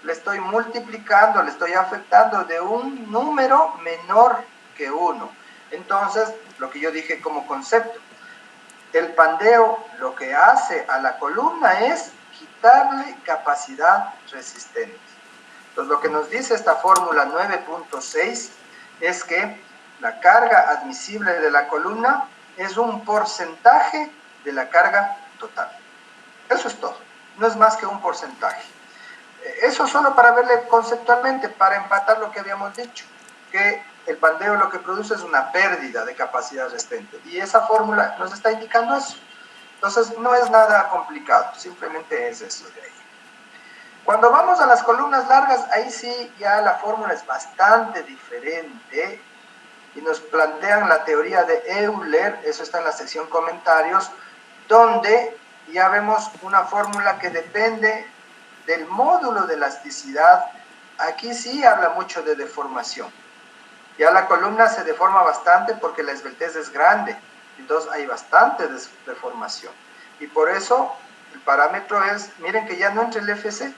le estoy multiplicando, le estoy afectando de un número menor que 1. Entonces, lo que yo dije como concepto, el pandeo lo que hace a la columna es quitarle capacidad resistente. Entonces, lo que nos dice esta fórmula 9.6 es que la carga admisible de la columna es un porcentaje de la carga total. Eso es todo, no es más que un porcentaje. Eso solo para verle conceptualmente, para empatar lo que habíamos dicho, que el bandeo lo que produce es una pérdida de capacidad restante. Y esa fórmula nos está indicando eso. Entonces, no es nada complicado, simplemente es eso de ahí. Cuando vamos a las columnas largas, ahí sí ya la fórmula es bastante diferente y nos plantean la teoría de Euler, eso está en la sección comentarios, donde ya vemos una fórmula que depende del módulo de elasticidad. Aquí sí habla mucho de deformación. Ya la columna se deforma bastante porque la esbeltez es grande, entonces hay bastante deformación. Y por eso el parámetro es, miren que ya no entra el FC,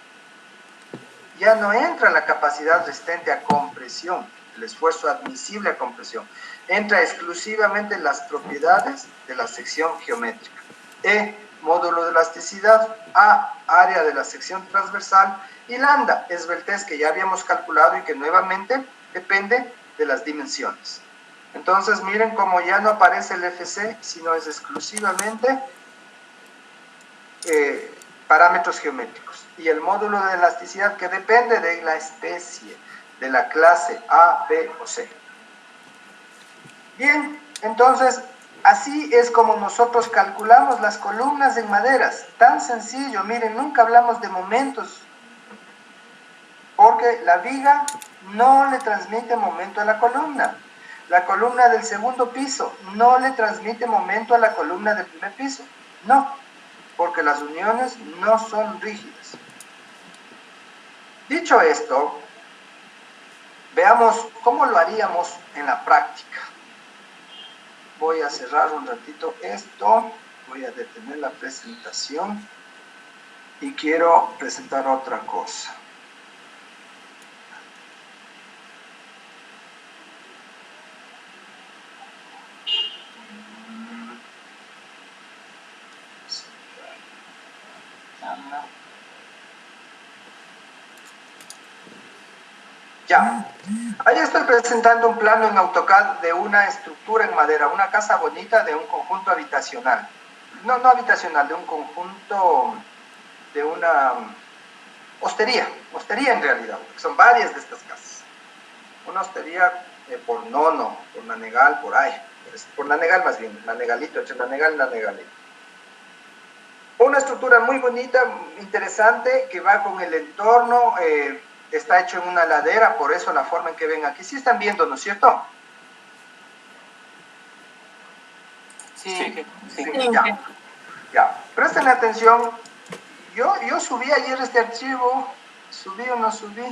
ya no entra la capacidad resistente a compresión, el esfuerzo admisible a compresión. Entra exclusivamente en las propiedades de la sección geométrica. Módulo de elasticidad. Área de la sección transversal. Y lambda, esbeltez, que ya habíamos calculado y que nuevamente depende de las dimensiones. Entonces, miren cómo ya no aparece el FC, sino es exclusivamente parámetros geométricos. Y el módulo de elasticidad que depende de la especie, de la clase A, B o C. Bien, entonces, así es como nosotros calculamos las columnas en maderas. Tan sencillo, miren, nunca hablamos de momentos, porque la viga no le transmite momento a la columna. La columna del segundo piso no le transmite momento a la columna del primer piso. No, porque las uniones no son rígidas. Dicho esto, veamos cómo lo haríamos en la práctica. Voy a cerrar un ratito esto, voy a detener la presentación y quiero presentar otra cosa. Ya, ahí estoy presentando un plano en AutoCAD de una estructura en madera, una casa bonita de un conjunto habitacional. No habitacional, de un conjunto, de una hostería en realidad, porque son varias de estas casas. Una hostería por Nono, por Nanegal, por ahí, por Nanegal más bien, Nanegalito, entre Nanegal y Nanegalito. Una estructura muy bonita, interesante, que va con el entorno, está hecho en una ladera, por eso la forma en que ven aquí. Sí están viendo, ¿no es cierto? Sí. Ya. Presten atención. Yo subí ayer este archivo. ¿Subí o no subí?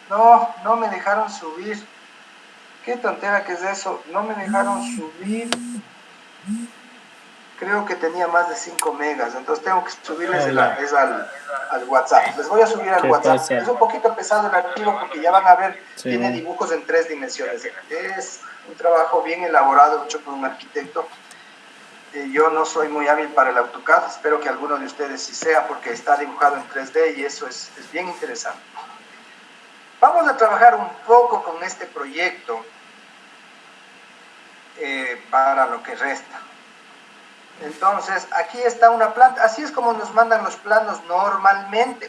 No me dejaron subir. ¿Qué tontera que es eso? No me dejaron subir. Creo que tenía más de 5 megas, entonces tengo que subirles al WhatsApp. Les voy a subir al WhatsApp. Pasa? Es un poquito pesado el archivo porque ya van a ver, Sí. tiene dibujos en 3 dimensiones. Es un trabajo bien elaborado, hecho por un arquitecto. Yo no soy muy hábil para el AutoCAD, espero que alguno de ustedes sí sea porque está dibujado en 3D y eso es bien interesante. Vamos a trabajar un poco con este proyecto para lo que resta. Entonces, aquí está una planta, así es como nos mandan los planos normalmente.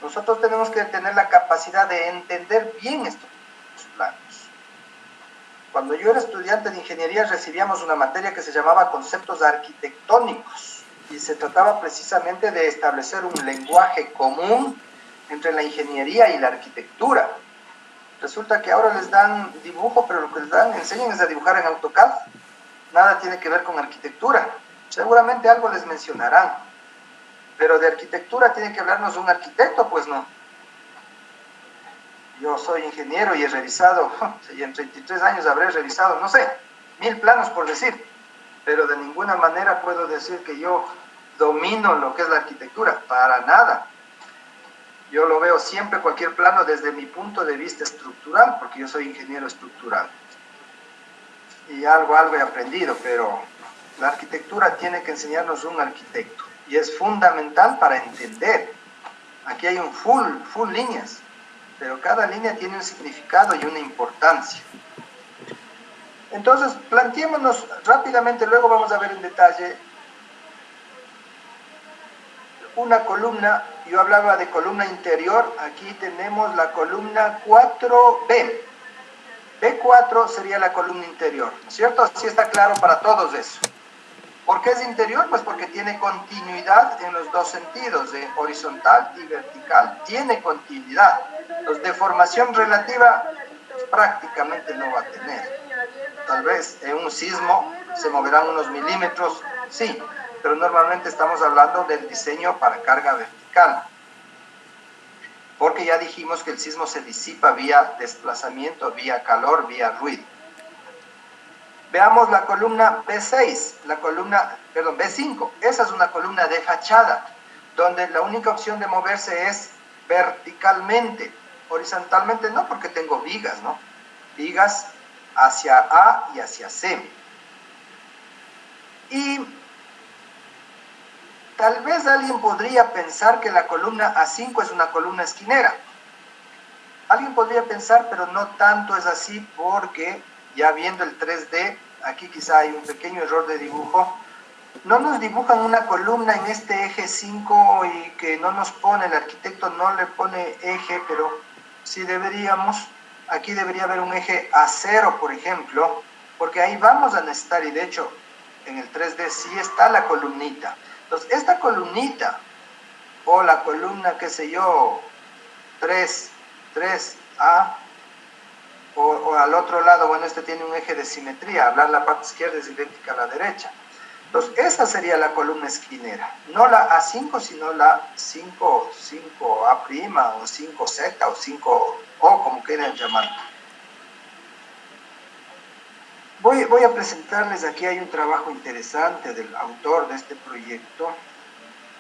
Nosotros tenemos que tener la capacidad de entender bien estos planos. Cuando yo era estudiante de ingeniería recibíamos una materia que se llamaba conceptos arquitectónicos y se trataba precisamente de establecer un lenguaje común entre la ingeniería y la arquitectura. Resulta que ahora les dan dibujo, pero lo que les enseñan es a dibujar en AutoCAD. Nada tiene que ver con arquitectura. Seguramente algo les mencionarán, pero de arquitectura tiene que hablarnos un arquitecto, pues no. Yo soy ingeniero y he revisado, y en 33 años habré revisado, no sé, 1000 planos por decir, pero de ninguna manera puedo decir que yo domino lo que es la arquitectura, para nada. Yo lo veo siempre cualquier plano desde mi punto de vista estructural, porque yo soy ingeniero estructural. Y algo he aprendido, pero la arquitectura tiene que enseñarnos un arquitecto y es fundamental para entender. Aquí hay un full líneas, pero cada línea tiene un significado y una importancia. Entonces, planteémonos rápidamente, luego vamos a ver en detalle una columna, yo hablaba de columna interior, aquí tenemos la columna 4B. B4 sería la columna interior, ¿no es cierto? Así está claro para todos eso. ¿Por qué es interior? Pues porque tiene continuidad en los dos sentidos, de horizontal y vertical, tiene continuidad. Los de deformación relativa pues, prácticamente no va a tener. Tal vez en un sismo se moverán unos milímetros, sí, pero normalmente estamos hablando del diseño para carga vertical. Porque ya dijimos que el sismo se disipa vía desplazamiento, vía calor, vía ruido. Veamos la columna B6, B5. Esa es una columna de fachada, donde la única opción de moverse es verticalmente. Horizontalmente no, porque tengo vigas, ¿no? Vigas hacia A y hacia C. Y tal vez alguien podría pensar que la columna A5 es una columna esquinera. Alguien podría pensar, pero no tanto es así, porque ya viendo el 3D, aquí quizá hay un pequeño error de dibujo, no nos dibujan una columna en este eje 5 y que no nos pone, el arquitecto no le pone eje, pero sí deberíamos, aquí debería haber un eje A0, por ejemplo, porque ahí vamos a necesitar, y de hecho en el 3D sí está la columnita. Entonces, esta columnita, o la columna, qué sé yo, 3A, o al otro lado, bueno, este tiene un eje de simetría, hablar la parte izquierda es idéntica a la derecha. Entonces, esa sería la columna esquinera, no la A5, sino la 5A' o 5Z o 5O, como quieran llamarlo. Voy a presentarles, aquí hay un trabajo interesante del autor de este proyecto,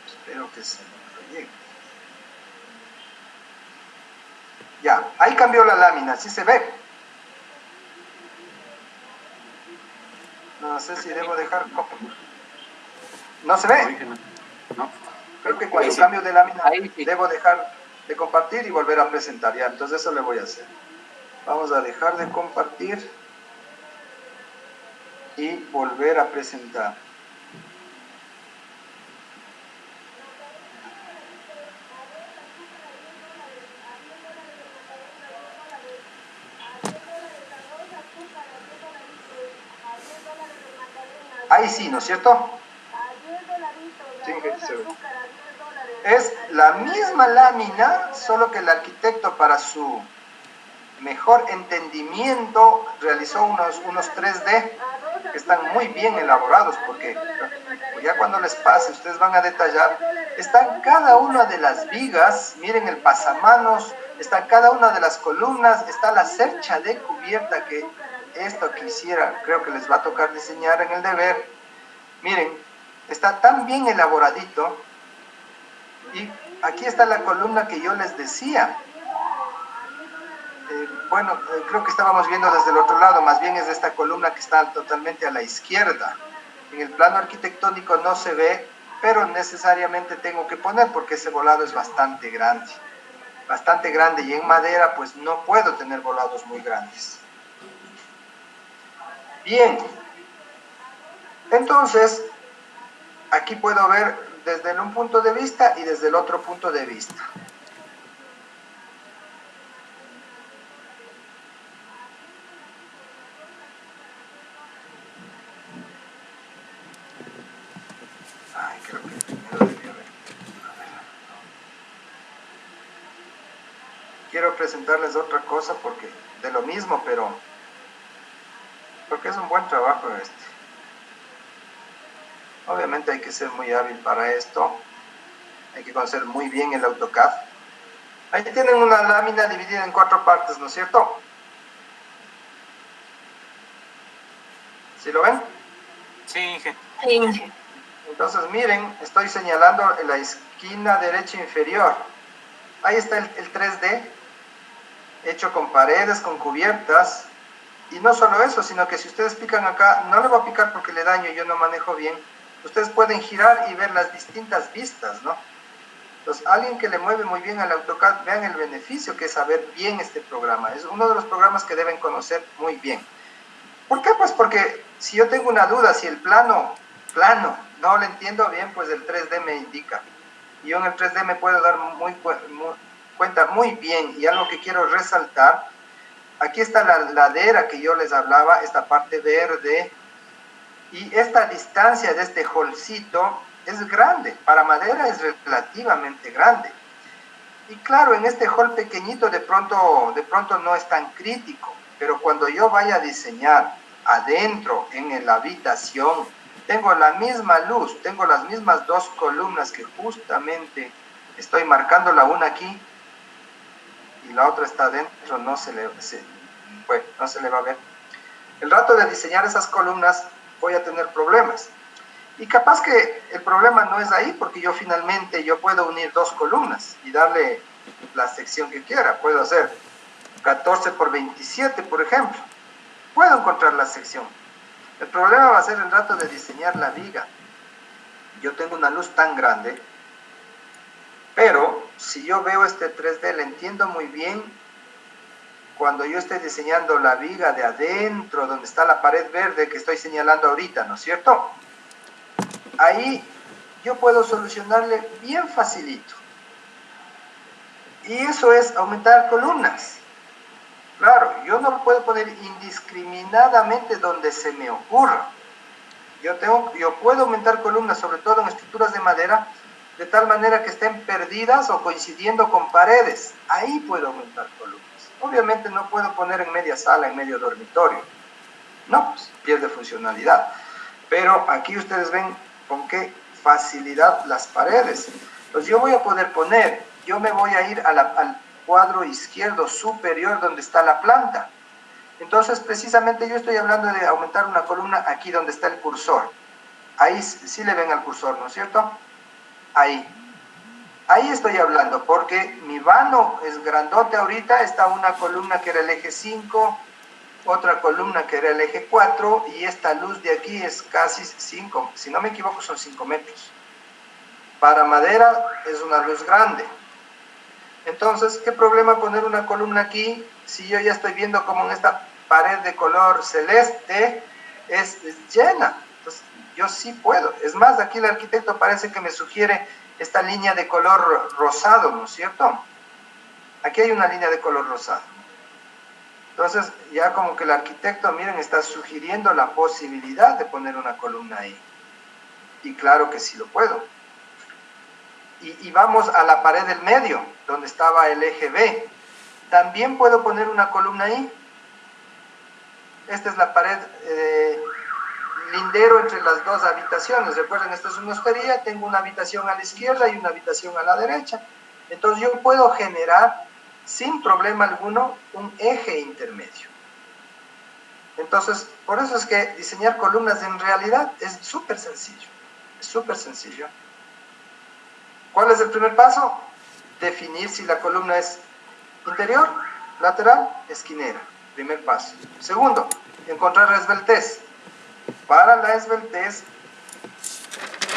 espero que se me proyecte. Ya, ahí cambió la lámina, ¿sí se ve? No sé si debo dejar... ¿No se ve? No. Creo que cuando cambio de lámina debo dejar de compartir y volver a presentar. Ya, entonces eso le voy a hacer. Vamos a dejar de compartir y volver a presentar. Ahí sí, ¿no es cierto? Sí, es la misma lámina, solo que el arquitecto para su mejor entendimiento realizó unos 3D que están muy bien elaborados, porque ya cuando les pase ustedes van a detallar, están cada una de las vigas, miren el pasamanos, está cada una de las columnas, está la cercha de cubierta, que esto quisiera, creo que les va a tocar diseñar en el deber. Miren, está tan bien elaboradito, y aquí está la columna que yo les decía. Creo que estábamos viendo desde el otro lado, más bien es esta columna que está totalmente a la izquierda. En el plano arquitectónico no se ve, pero necesariamente tengo que poner porque ese volado es bastante grande, y en madera pues no puedo tener volados muy grandes. Bien, entonces aquí puedo ver desde un punto de vista y desde el otro punto de vista. Creo que primero debía haber. Quiero presentarles otra cosa porque de lo mismo, pero porque es un buen trabajo este. Obviamente hay que ser muy hábil para esto. Hay que conocer muy bien el AutoCAD. Ahí tienen una lámina dividida en 4 partes, ¿no es cierto? ¿Sí lo ven? Sí, Inge. Sí. Entonces miren, estoy señalando en la esquina derecha inferior. Ahí está el 3D, hecho con paredes, con cubiertas. Y no solo eso, sino que si ustedes pican acá, no le voy a picar porque le daño, yo no manejo bien. Ustedes pueden girar y ver las distintas vistas, ¿no? Entonces, alguien que le mueve muy bien al AutoCAD, vean el beneficio que es saber bien este programa. Es uno de los programas que deben conocer muy bien. ¿Por qué? Pues porque si yo tengo una duda, si el plano, no lo entiendo bien, pues el 3D me indica. y yo en el 3D me puedo dar cuenta muy bien. Y algo que quiero resaltar, aquí está la ladera que yo les hablaba, esta parte verde, y esta distancia de este holcito es grande, para madera es relativamente grande. Y claro, en este hall pequeñito de pronto no es tan crítico, pero cuando yo vaya a diseñar adentro en la habitación, tengo la misma luz, tengo las mismas dos columnas que justamente estoy marcando, la una aquí y la otra está adentro, no se le va a ver. El rato de diseñar esas columnas voy a tener problemas. Y capaz que el problema no es ahí, porque yo puedo unir dos columnas y darle la sección que quiera. Puedo hacer 14 por 27, por ejemplo. Puedo encontrar la sección. El problema va a ser el rato de diseñar la viga. Yo tengo una luz tan grande, pero si yo veo este 3D, le entiendo muy bien cuando yo esté diseñando la viga de adentro, donde está la pared verde que estoy señalando ahorita, ¿no es cierto? Ahí yo puedo solucionarle bien facilito. Y eso es aumentar columnas. Claro, yo no lo puedo poner indiscriminadamente donde se me ocurra. Yo puedo aumentar columnas, sobre todo en estructuras de madera, de tal manera que estén perdidas o coincidiendo con paredes. Ahí puedo aumentar columnas. Obviamente no puedo poner en media sala, en medio dormitorio. No, pues pierde funcionalidad. Pero aquí ustedes ven con qué facilidad las paredes. Entonces yo voy a poder yo me voy a ir al cuadro izquierdo superior donde está la planta. Entonces precisamente yo estoy hablando de aumentar una columna aquí donde está el cursor. Ahí sí le ven al cursor, ¿no es cierto? Ahí estoy hablando, porque mi vano es grandote ahorita, está una columna que era el eje 5, otra columna que era el eje 4, y esta luz de aquí es casi 5, si no me equivoco son 5 metros. Para madera es una luz grande. Entonces, ¿qué problema poner una columna aquí si yo ya estoy viendo como en esta pared de color celeste es llena? Entonces, yo sí puedo. Es más, aquí el arquitecto parece que me sugiere esta línea de color rosado, ¿no es cierto? Aquí hay una línea de color rosado. Entonces, ya como que el arquitecto, miren, está sugiriendo la posibilidad de poner una columna ahí. Y claro que sí lo puedo. Y vamos a la pared del medio, donde estaba el eje B. También puedo poner una columna ahí. Esta es la pared lindero entre las dos habitaciones. Recuerden, esta es una hostería, tengo una habitación a la izquierda y una habitación a la derecha. Entonces yo puedo generar, sin problema alguno, un eje intermedio. Entonces, por eso es que diseñar columnas en realidad es súper sencillo. Es súper sencillo. ¿Cuál es el primer paso? Definir si la columna es interior, lateral, esquinera. Primer paso. Segundo, encontrar la esbeltez. Para la esbeltez,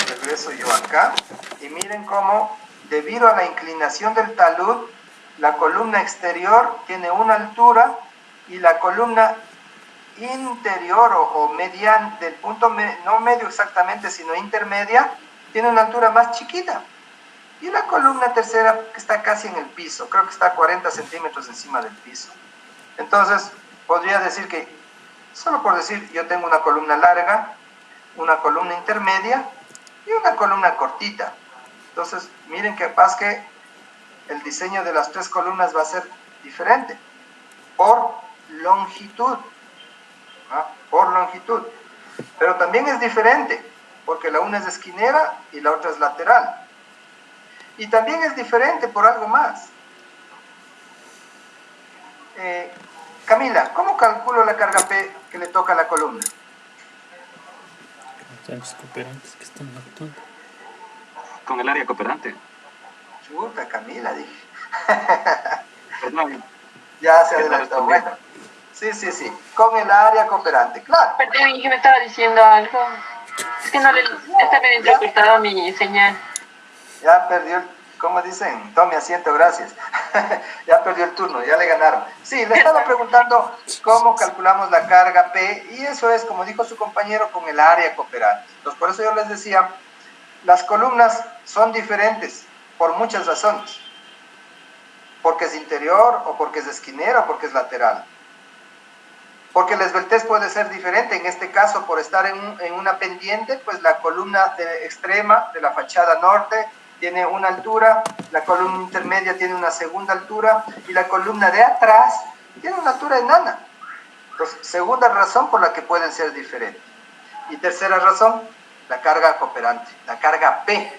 regreso yo acá y miren cómo, debido a la inclinación del talud, la columna exterior tiene una altura y la columna interior o mediana, del punto no medio exactamente, sino intermedia, tiene una altura más chiquita. Y la columna tercera que está casi en el piso, creo que está a 40 centímetros encima del piso. Entonces, podría decir que, solo por decir, yo tengo una columna larga, una columna intermedia y una columna cortita. Entonces, miren que capaz que el diseño de las tres columnas va a ser diferente por longitud, ¿no? Por longitud. Pero también es diferente, porque la una es esquinera y la otra es lateral. Y también es diferente por algo más. Camila, ¿cómo calculo la carga P que le toca a la columna? Los cooperantes que están actuando. Con el área cooperante. Chuta, Camila, dije. Perdón. Ya se adelantó. Bueno, sí. Con el área cooperante, claro. Perdón, que me estaba diciendo algo. Es que no le está bien interpretado mi señal. Ya perdió ¿cómo dicen? Tome asiento, gracias. Ya perdió el turno, ya le ganaron. Sí, le estaba preguntando cómo calculamos la carga P, y eso es, como dijo su compañero, con el área cooperante. Entonces, por eso yo les decía, las columnas son diferentes, por muchas razones. Porque es interior, o porque es esquinera, o porque es lateral. Porque la esbeltez puede ser diferente. En este caso, por estar en una pendiente, pues la columna extrema de la fachada norte tiene una altura, la columna intermedia tiene una segunda altura, y la columna de atrás tiene una altura enana. Entonces, segunda razón por la que pueden ser diferentes. Y tercera razón, la carga cooperante, la carga P.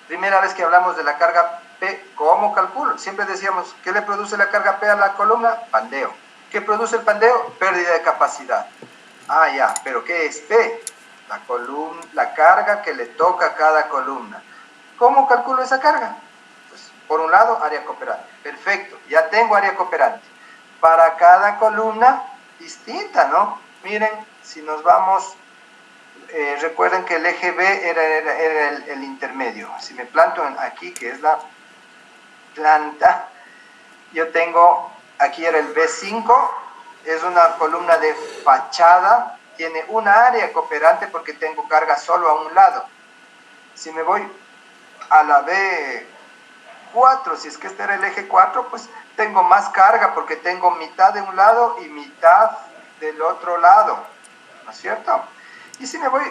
Primera vez que hablamos de la carga P, ¿cómo calculo? Siempre decíamos, ¿qué le produce la carga P a la columna? Pandeo. ¿Qué produce el pandeo? Pérdida de capacidad. Ah, ya, pero ¿qué es P? La carga que le toca a cada columna. ¿Cómo calculo esa carga? Pues, por un lado, área cooperante. Perfecto, ya tengo área cooperante. Para cada columna, distinta, ¿no? Miren, si nos vamos, recuerden que el eje B era el intermedio. Si me planto aquí, que es la planta, yo tengo, aquí era el B5, es una columna de fachada, tiene una área cooperante porque tengo carga solo a un lado. Si me voy a la B4, si es que este era el eje 4, pues tengo más carga porque tengo mitad de un lado y mitad del otro lado, ¿no es cierto? Y si me voy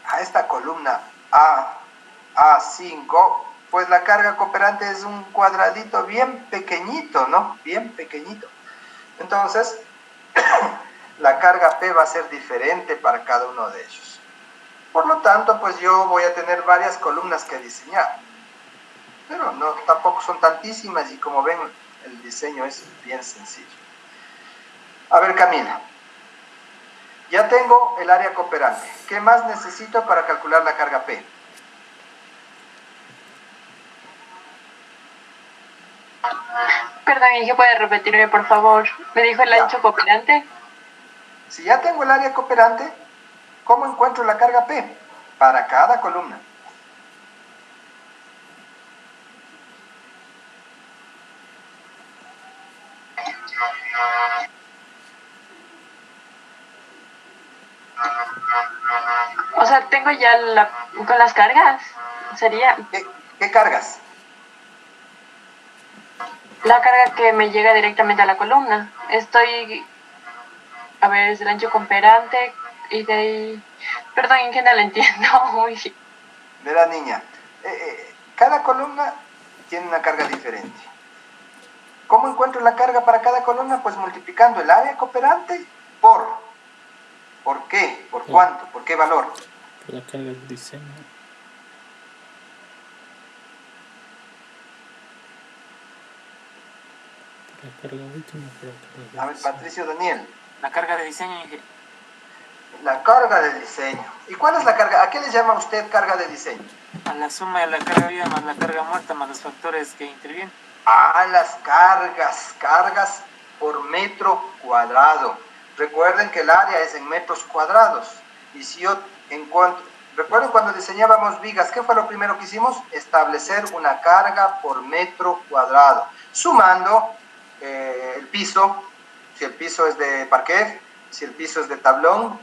a esta columna A5, pues la carga cooperante es un cuadradito bien pequeñito, ¿no? Bien pequeñito. Entonces, la carga P va a ser diferente para cada uno de ellos. Por lo tanto, pues yo voy a tener varias columnas que diseñar. Pero no, tampoco son tantísimas y como ven, el diseño es bien sencillo. A ver, Camila. Ya tengo el área cooperante. ¿Qué más necesito para calcular la carga P? Perdón, ¿y qué puede repetirme, por favor? ¿Me dijo el ancho cooperante? Si ya tengo el área cooperante, ¿cómo encuentro la carga P? Para cada columna. O sea, tengo ya con las cargas. Sería ¿Qué cargas? la carga que me llega directamente a la columna. A ver, es el ancho cooperante y de ahí... Perdón, en que no lo entiendo. Uy. Verá, niña, cada columna tiene una carga diferente. ¿Cómo encuentro la carga para cada columna? Pues multiplicando el área cooperante ¿Por qué? ¿Por cuánto? ¿Por qué valor? Por la carga del diseño. Por la carga última, por la carga del A ver, Patricio Daniel. La carga de diseño. La carga de diseño. ¿Y cuál es la carga? ¿A qué le llama usted carga de diseño? A la suma de la carga viva más la carga muerta más los factores que intervienen. Las cargas por metro cuadrado. Recuerden que el área es en metros cuadrados. Y si yo encuentro... Recuerden cuando diseñábamos vigas, ¿qué fue lo primero que hicimos? Establecer una carga por metro cuadrado. Sumando el piso, si el piso es de parquet, si el piso es de tablón,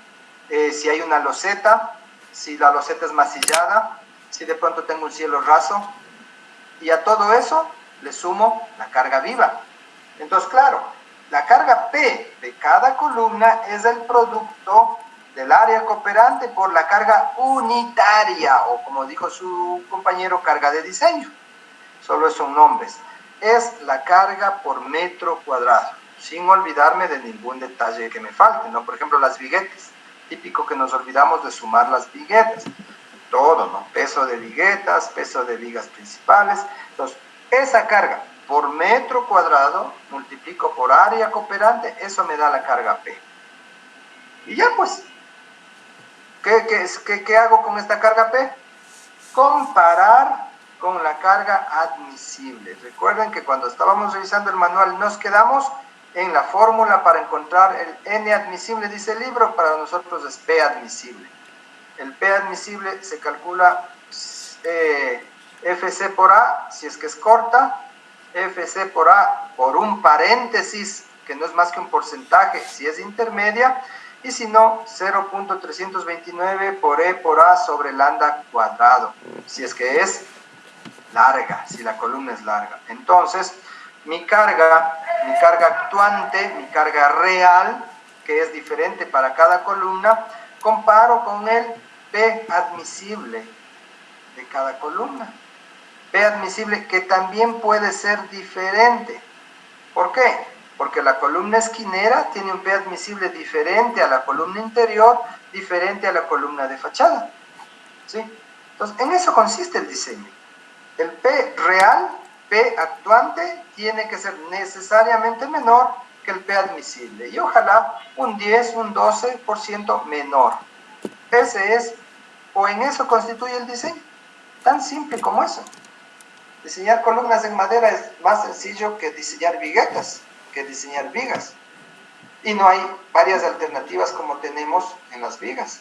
si hay una loseta, si la loseta es masillada, si de pronto tengo un cielo raso. Y a todo eso le sumo la carga viva. Entonces, claro, la carga P de cada columna es el producto del área cooperante por la carga unitaria, o como dijo su compañero, carga de diseño. Solo son nombres. Es la carga por metro cuadrado, sin olvidarme de ningún detalle que me falte, ¿no? Por ejemplo, las viguetas. Típico que nos olvidamos de sumar las viguetas. Todo, ¿no? Peso de viguetas, peso de vigas principales. Entonces, esa carga por metro cuadrado, multiplico por área cooperante, eso me da la carga P. Y ya pues, ¿qué hago con esta carga P? Comparar con la carga admisible. Recuerden que cuando estábamos revisando el manual nos quedamos en la fórmula para encontrar el N admisible, dice el libro, para nosotros es P admisible. El P admisible se calcula FC por A, si es que es corta, FC por A por un paréntesis, que no es más que un porcentaje, si es intermedia, y si no, 0.329 por E por A sobre lambda cuadrado, si es que es larga, si la columna es larga. Entonces, mi carga actuante, mi carga real, que es diferente para cada columna, comparo con el P admisible de cada columna. P admisible que también puede ser diferente. ¿Por qué? Porque la columna esquinera tiene un P admisible diferente a la columna interior, diferente a la columna de fachada. ¿Sí? Entonces, en eso consiste el diseño. El P real, P actuante, tiene que ser necesariamente menor que el P admisible. Y ojalá un 10, un 12% menor. Ese es, o en eso constituye el diseño. Tan simple como eso. Diseñar columnas en madera es más sencillo que diseñar viguetas, que diseñar vigas. Y no hay varias alternativas como tenemos en las vigas.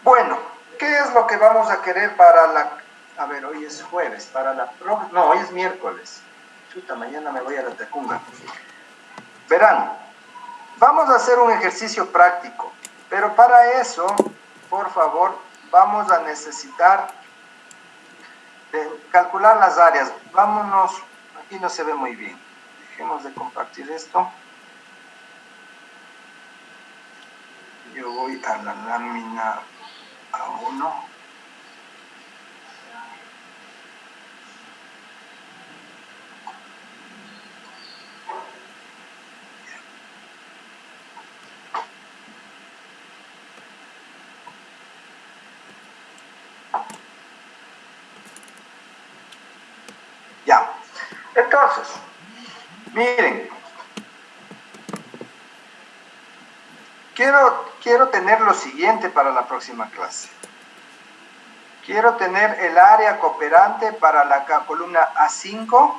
Bueno, ¿qué es lo que vamos a querer para la... A ver, hoy es jueves, para la... No, hoy es miércoles. Chuta, mañana me voy a la Tacunga. Verán, vamos a hacer un ejercicio práctico, pero para eso, por favor, vamos a necesitar calcular las áreas. Vámonos, aquí no se ve muy bien. Dejemos de compartir esto. Yo voy a la lámina A1. Ya. Entonces, miren, quiero tener lo siguiente para la próxima clase. Quiero tener el área cooperante para la columna A5,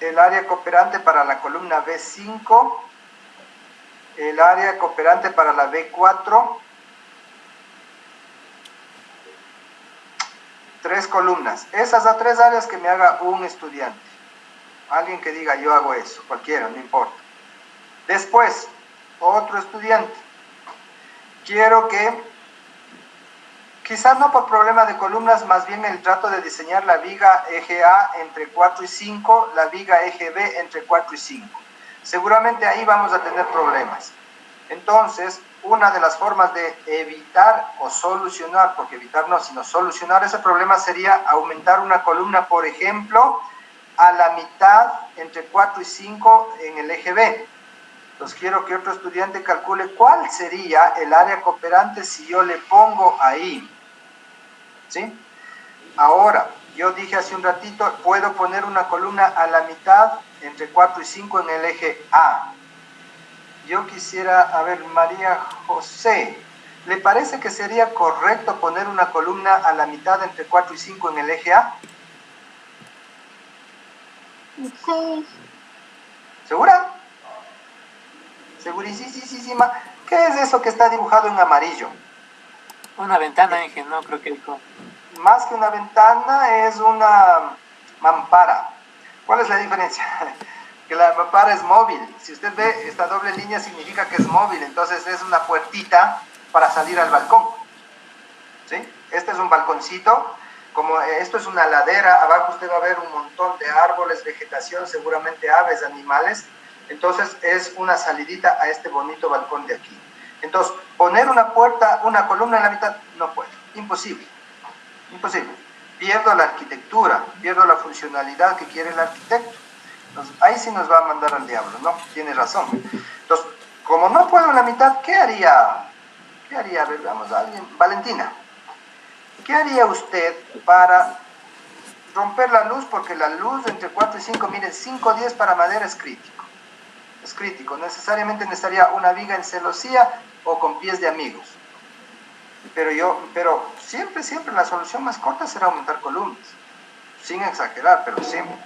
el área cooperante para la columna B5, el área cooperante para la B4, 3 columnas. Esas a 3 áreas que me haga un estudiante. Alguien que diga yo hago eso, cualquiera, no importa. Después, otro estudiante. Quiero que, quizás no por problema de columnas, más bien el trato de diseñar la viga eje A entre 4 y 5, la viga eje B entre 4 y 5. Seguramente ahí vamos a tener problemas. Entonces, una de las formas de evitar o solucionar, porque evitar no, sino solucionar ese problema sería aumentar una columna, por ejemplo, a la mitad entre 4 y 5 en el eje B. Entonces quiero que otro estudiante calcule cuál sería el área cooperante si yo le pongo ahí. ¿Sí? Ahora, yo dije hace un ratito, puedo poner una columna a la mitad entre 4 y 5 en el eje A. Yo quisiera, a ver, María José, ¿le parece que sería correcto poner una columna a la mitad entre 4 y 5 en el eje A? Sí. ¿Segura? Segurísima. ¿Qué es eso que está dibujado en amarillo? Una ventana, dije, no, creo que dijo. Más que una ventana, es una mampara. ¿Cuál es la diferencia? Que la mampara es móvil. Si usted ve esta doble línea significa que es móvil, entonces es una puertita para salir al balcón. ¿Sí? Este es un balconcito, como esto es una ladera, abajo usted va a ver un montón de árboles, vegetación, seguramente aves, animales. Entonces es una salidita a este bonito balcón de aquí. Entonces, poner una puerta, una columna en la mitad, no puedo, imposible. Imposible. Pierdo la arquitectura, pierdo la funcionalidad que quiere el arquitecto. Entonces, ahí sí nos va a mandar al diablo, ¿no? Tiene razón. Entonces, como no puedo en la mitad, ¿qué haría? ¿Qué haría? A ver, veamos a alguien. Valentina, ¿qué haría usted para romper la luz? Porque la luz entre 4 y 5, miren, 5 10 para madera es crítico. Es crítico. Necesariamente necesitaría una viga en celosía o con pies de amigos. Pero siempre la solución más corta será aumentar columnas. Sin exagerar, pero siempre.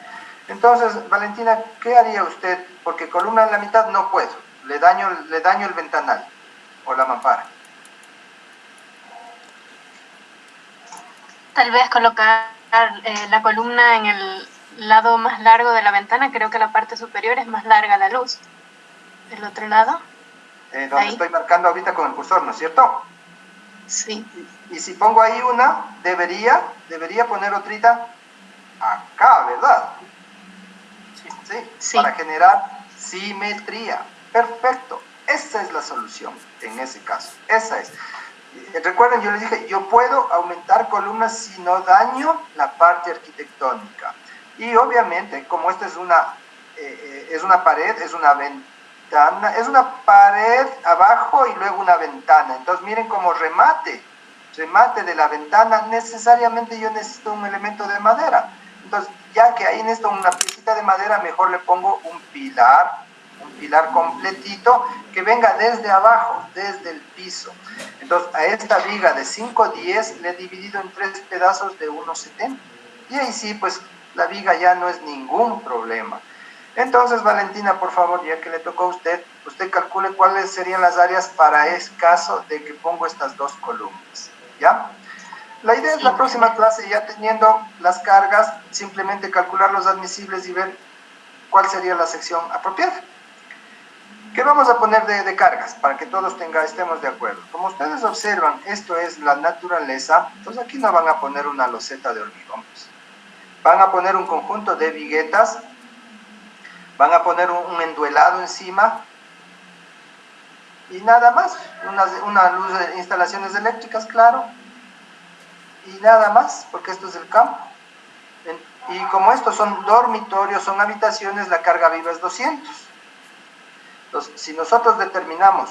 Entonces, Valentina, ¿qué haría usted? Porque columna en la mitad no puedo. Le daño el ventanal o la mampara. Tal vez colocar la columna en el lado más largo de la ventana. Creo que la parte superior es más larga la luz. ¿El otro lado? Donde estoy marcando ahorita con el cursor, ¿no es cierto? Sí. Y si pongo ahí una, debería poner otrita acá, ¿verdad? Sí, para generar simetría. Perfecto. Esa es la solución en ese caso. Esa es. Recuerden, yo les dije, yo puedo aumentar columnas si no daño la parte arquitectónica. Y obviamente, como esta es una pared, es una ventana, es una pared abajo y luego una ventana. Entonces miren como remate de la ventana, necesariamente yo necesito un elemento de madera. Entonces, ya que ahí necesito una piecita de madera, mejor le pongo un pilar completito que venga desde abajo, desde el piso. Entonces, a esta viga de 5,10 le he dividido en 3 pedazos de 1,70. Y ahí sí, pues la viga ya no es ningún problema. Entonces, Valentina, por favor, ya que le tocó a usted calcule cuáles serían las áreas para el caso de que pongo estas dos columnas. ¿Ya? La idea es la próxima clase, ya teniendo las cargas, simplemente calcular los admisibles y ver cuál sería la sección apropiada. ¿Qué vamos a poner de cargas? Para que todos estemos de acuerdo. Como ustedes observan, esto es la naturaleza. Entonces aquí no van a poner una loseta de hormigón. Van a poner un conjunto de viguetas. Van a poner un enduelado encima. Y nada más. Una luz de instalaciones eléctricas, claro. Y nada más, porque esto es el campo. Y como estos son dormitorios, son habitaciones, la carga viva es 200. Entonces, si nosotros determinamos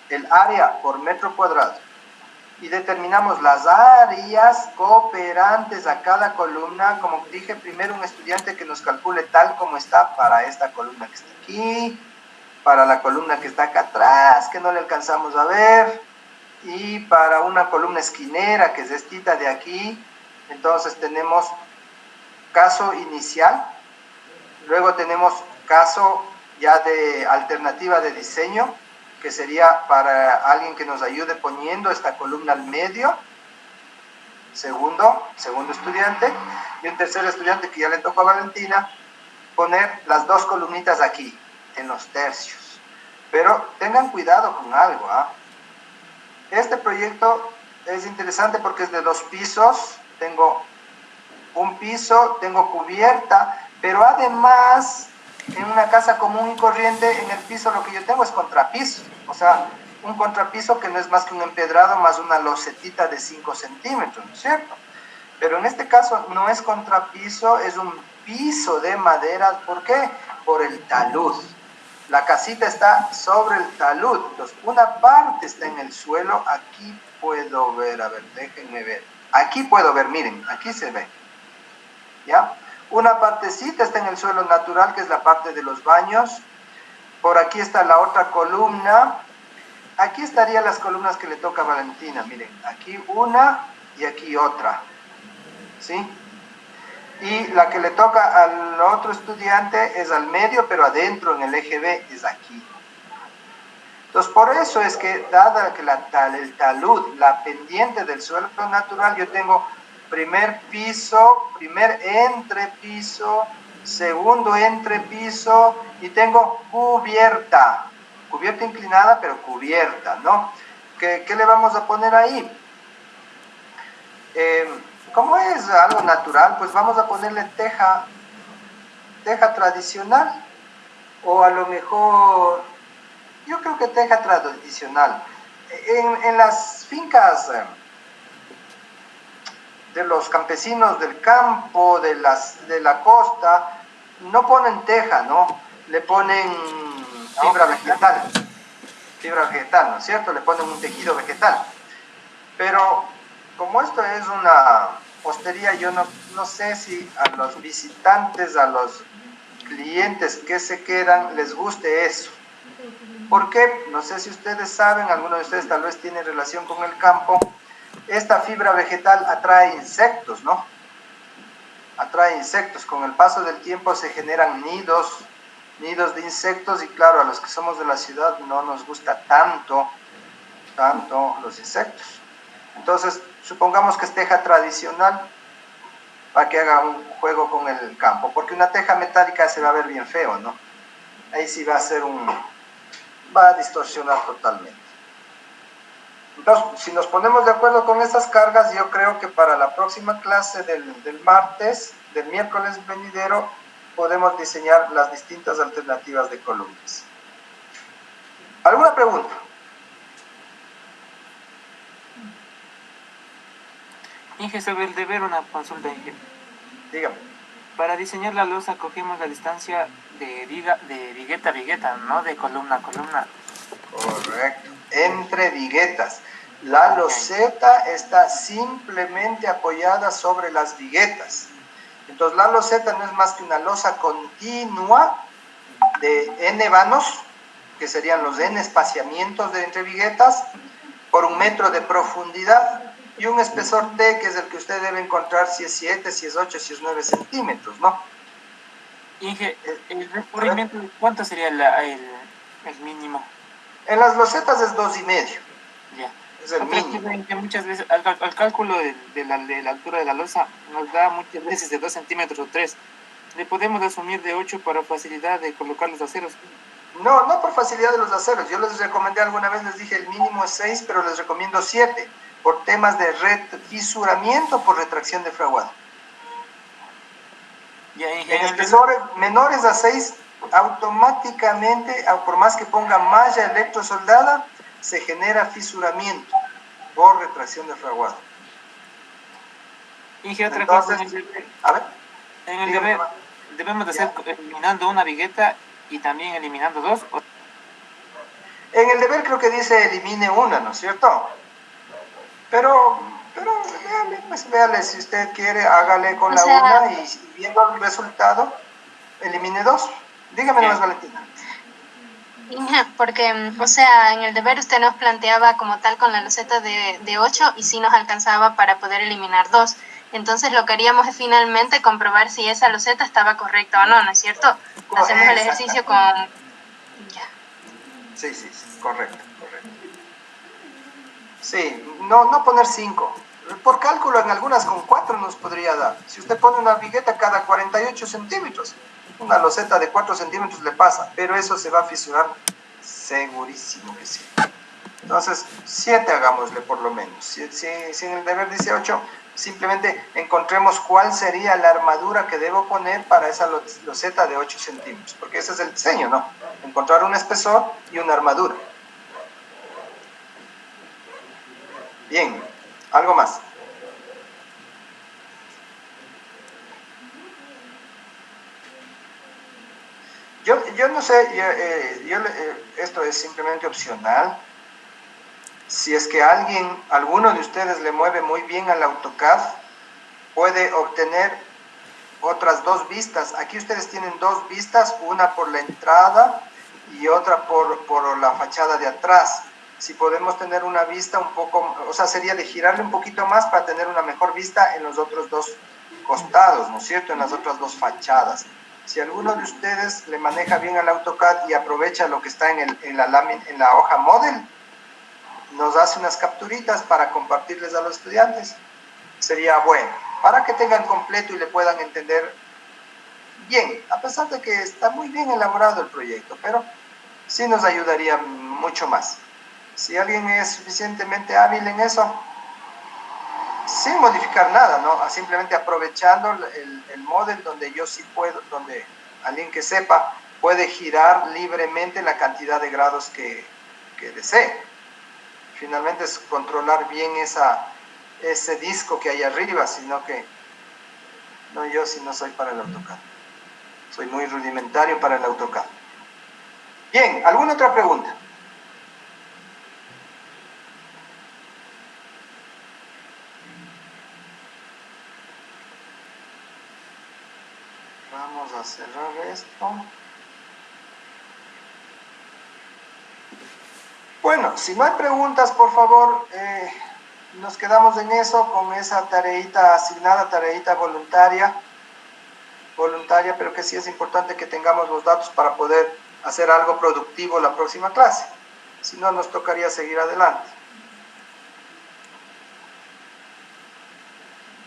el área por metro cuadrado y determinamos las áreas cooperantes a cada columna, como dije, primero un estudiante que nos calcule tal como está para esta columna que está aquí, para la columna que está acá atrás, que no le alcanzamos a ver, y para una columna esquinera que es esta de aquí. Entonces tenemos caso inicial, luego tenemos caso ya de alternativa de diseño, que sería para alguien que nos ayude poniendo esta columna al medio, segundo estudiante, y un tercer estudiante que ya le tocó a Valentina, poner las dos columnitas aquí, en los tercios. Pero tengan cuidado con algo, Este proyecto es interesante porque es de 2 pisos, tengo un piso, tengo cubierta, pero además en una casa común y corriente, en el piso lo que yo tengo es contrapiso, o sea, un contrapiso que no es más que un empedrado más una losetita de 5 centímetros, ¿no es cierto? Pero en este caso no es contrapiso, es un piso de madera. ¿Por qué? Por el talud. La casita está sobre el talud, entonces una parte está en el suelo. Aquí puedo ver, a ver, déjenme ver. Aquí puedo ver, miren, aquí se ve. ¿Ya? Una partecita está en el suelo natural, que es la parte de los baños. Por aquí está la otra columna. Aquí estarían las columnas que le toca a Valentina. Miren, aquí una y aquí otra. ¿Sí? Y la que le toca al otro estudiante es al medio, pero adentro en el eje B es aquí. Entonces, por eso es que, dada que el talud, la pendiente del suelo natural, yo tengo primer piso, primer entrepiso, segundo entrepiso, y tengo cubierta inclinada, pero cubierta, ¿no? ¿Qué le vamos a poner ahí? Como es algo natural, pues vamos a ponerle teja tradicional, o a lo mejor, yo creo que teja tradicional. En las fincas de los campesinos del campo, de la costa, no ponen teja, ¿no? Le ponen fibra vegetal, ¿no es cierto? Le ponen un tejido vegetal. Pero como esto es una hostería, yo no sé si a los visitantes, a los clientes que se quedan, les guste eso. ¿Por qué? No sé si ustedes saben, algunos de ustedes tal vez tienen relación con el campo. Esta fibra vegetal atrae insectos, ¿no? Atrae insectos. Con el paso del tiempo se generan nidos de insectos, y claro, a los que somos de la ciudad no nos gusta tanto los insectos. Entonces, supongamos que es teja tradicional, para que haga un juego con el campo, porque una teja metálica se va a ver bien feo, ¿no? Ahí sí va a distorsionar totalmente. Entonces, si nos ponemos de acuerdo con estas cargas, yo creo que para la próxima clase del miércoles venidero, podemos diseñar las distintas alternativas de columnas. ¿Alguna pregunta? Inge, sobre el deber, una consulta, Inge. Dígame. Para diseñar la losa cogemos la distancia de vigueta a vigueta, no de columna a columna. Correcto. Entre viguetas. La loseta está simplemente apoyada sobre las viguetas. Entonces la loseta no es más que una losa continua de n vanos, que serían los n espaciamientos de entre viguetas, por 1 metro de profundidad y un espesor T, que es el que usted debe encontrar si es 7, si es 8, si es 9 centímetros, ¿no? Inge, ¿el recubrimiento cuánto sería el mínimo? En las losetas es 2,5. Ya. Es el mínimo. Que muchas veces al cálculo de la altura de la losa nos da muchas veces de 2 centímetros o 3. ¿Le podemos asumir de 8 para facilidad de colocar los aceros? No, no por facilidad de los aceros. Yo les recomendé alguna vez, les dije el mínimo es 6, pero les recomiendo 7 por temas de fisuramiento por retracción de fraguado. En espesores menores a 6, automáticamente, por más que ponga malla electrosoldada, se genera fisuramiento por retracción de fraguado. Inge, otra Entonces, cosa. A ver. En el deber, debemos de hacer eliminando una vigueta y también eliminando 2. En el deber creo que dice elimine una, ¿no es cierto? Pero véale, si usted quiere, hágale con una y viendo el resultado, elimine 2. Dígame nomás, Valentina. Porque, en el deber usted nos planteaba como tal con la loseta de 8 y sí nos alcanzaba para poder eliminar 2. Entonces lo que haríamos es finalmente comprobar si esa loseta estaba correcta o no, ¿no es cierto? Hacemos el ejercicio con... Ya. Sí, correcto. Sí, no poner 5. Por cálculo en algunas con 4 nos podría dar. Si usted pone una vigueta cada 48 centímetros, una loseta de 4 centímetros le pasa, pero eso se va a fisurar segurísimo que sí. Entonces, 7 hagámosle por lo menos. Si en el deber dice 8, simplemente encontremos cuál sería la armadura que debo poner para esa loseta de 8 centímetros, porque ese es el diseño, ¿no? Encontrar un espesor y una armadura. Bien, ¿algo más? Yo no sé, esto es simplemente opcional. Si es que alguno de ustedes le mueve muy bien al AutoCAD, puede obtener otras 2 vistas. Aquí ustedes tienen 2 vistas, una por la entrada y otra por la fachada de atrás. Si podemos tener una vista un poco, sería de girarle un poquito más para tener una mejor vista en los otros 2 costados, ¿no es cierto? En las otras 2 fachadas. Si alguno de ustedes le maneja bien al AutoCAD y aprovecha lo que está en la hoja Model, nos hace unas capturitas para compartirles a los estudiantes. Sería bueno, para que tengan completo y le puedan entender bien, a pesar de que está muy bien elaborado el proyecto, pero sí nos ayudaría mucho más. Si alguien es suficientemente hábil en eso, sin modificar nada, ¿no? Simplemente aprovechando el model donde yo sí puedo, donde alguien que sepa puede girar libremente la cantidad de grados que desee. Finalmente es controlar bien ese disco que hay arriba, sino que yo sí no soy para el AutoCAD. Soy muy rudimentario para el AutoCAD. Bien, ¿alguna otra pregunta? Vamos a cerrar esto. Bueno, si no hay preguntas, por favor, nos quedamos en eso, con esa tareita asignada, tareita voluntaria, pero que sí es importante que tengamos los datos para poder hacer algo productivo la próxima clase. Si no, nos tocaría seguir adelante.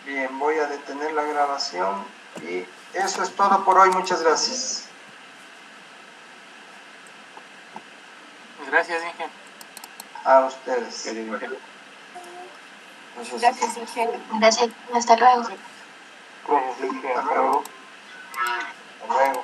Bien, voy a detener la grabación y eso es todo por hoy. Muchas gracias. Gracias, Inge. A ustedes. Gracias, hasta luego. Gracias, Ligia. Hasta luego.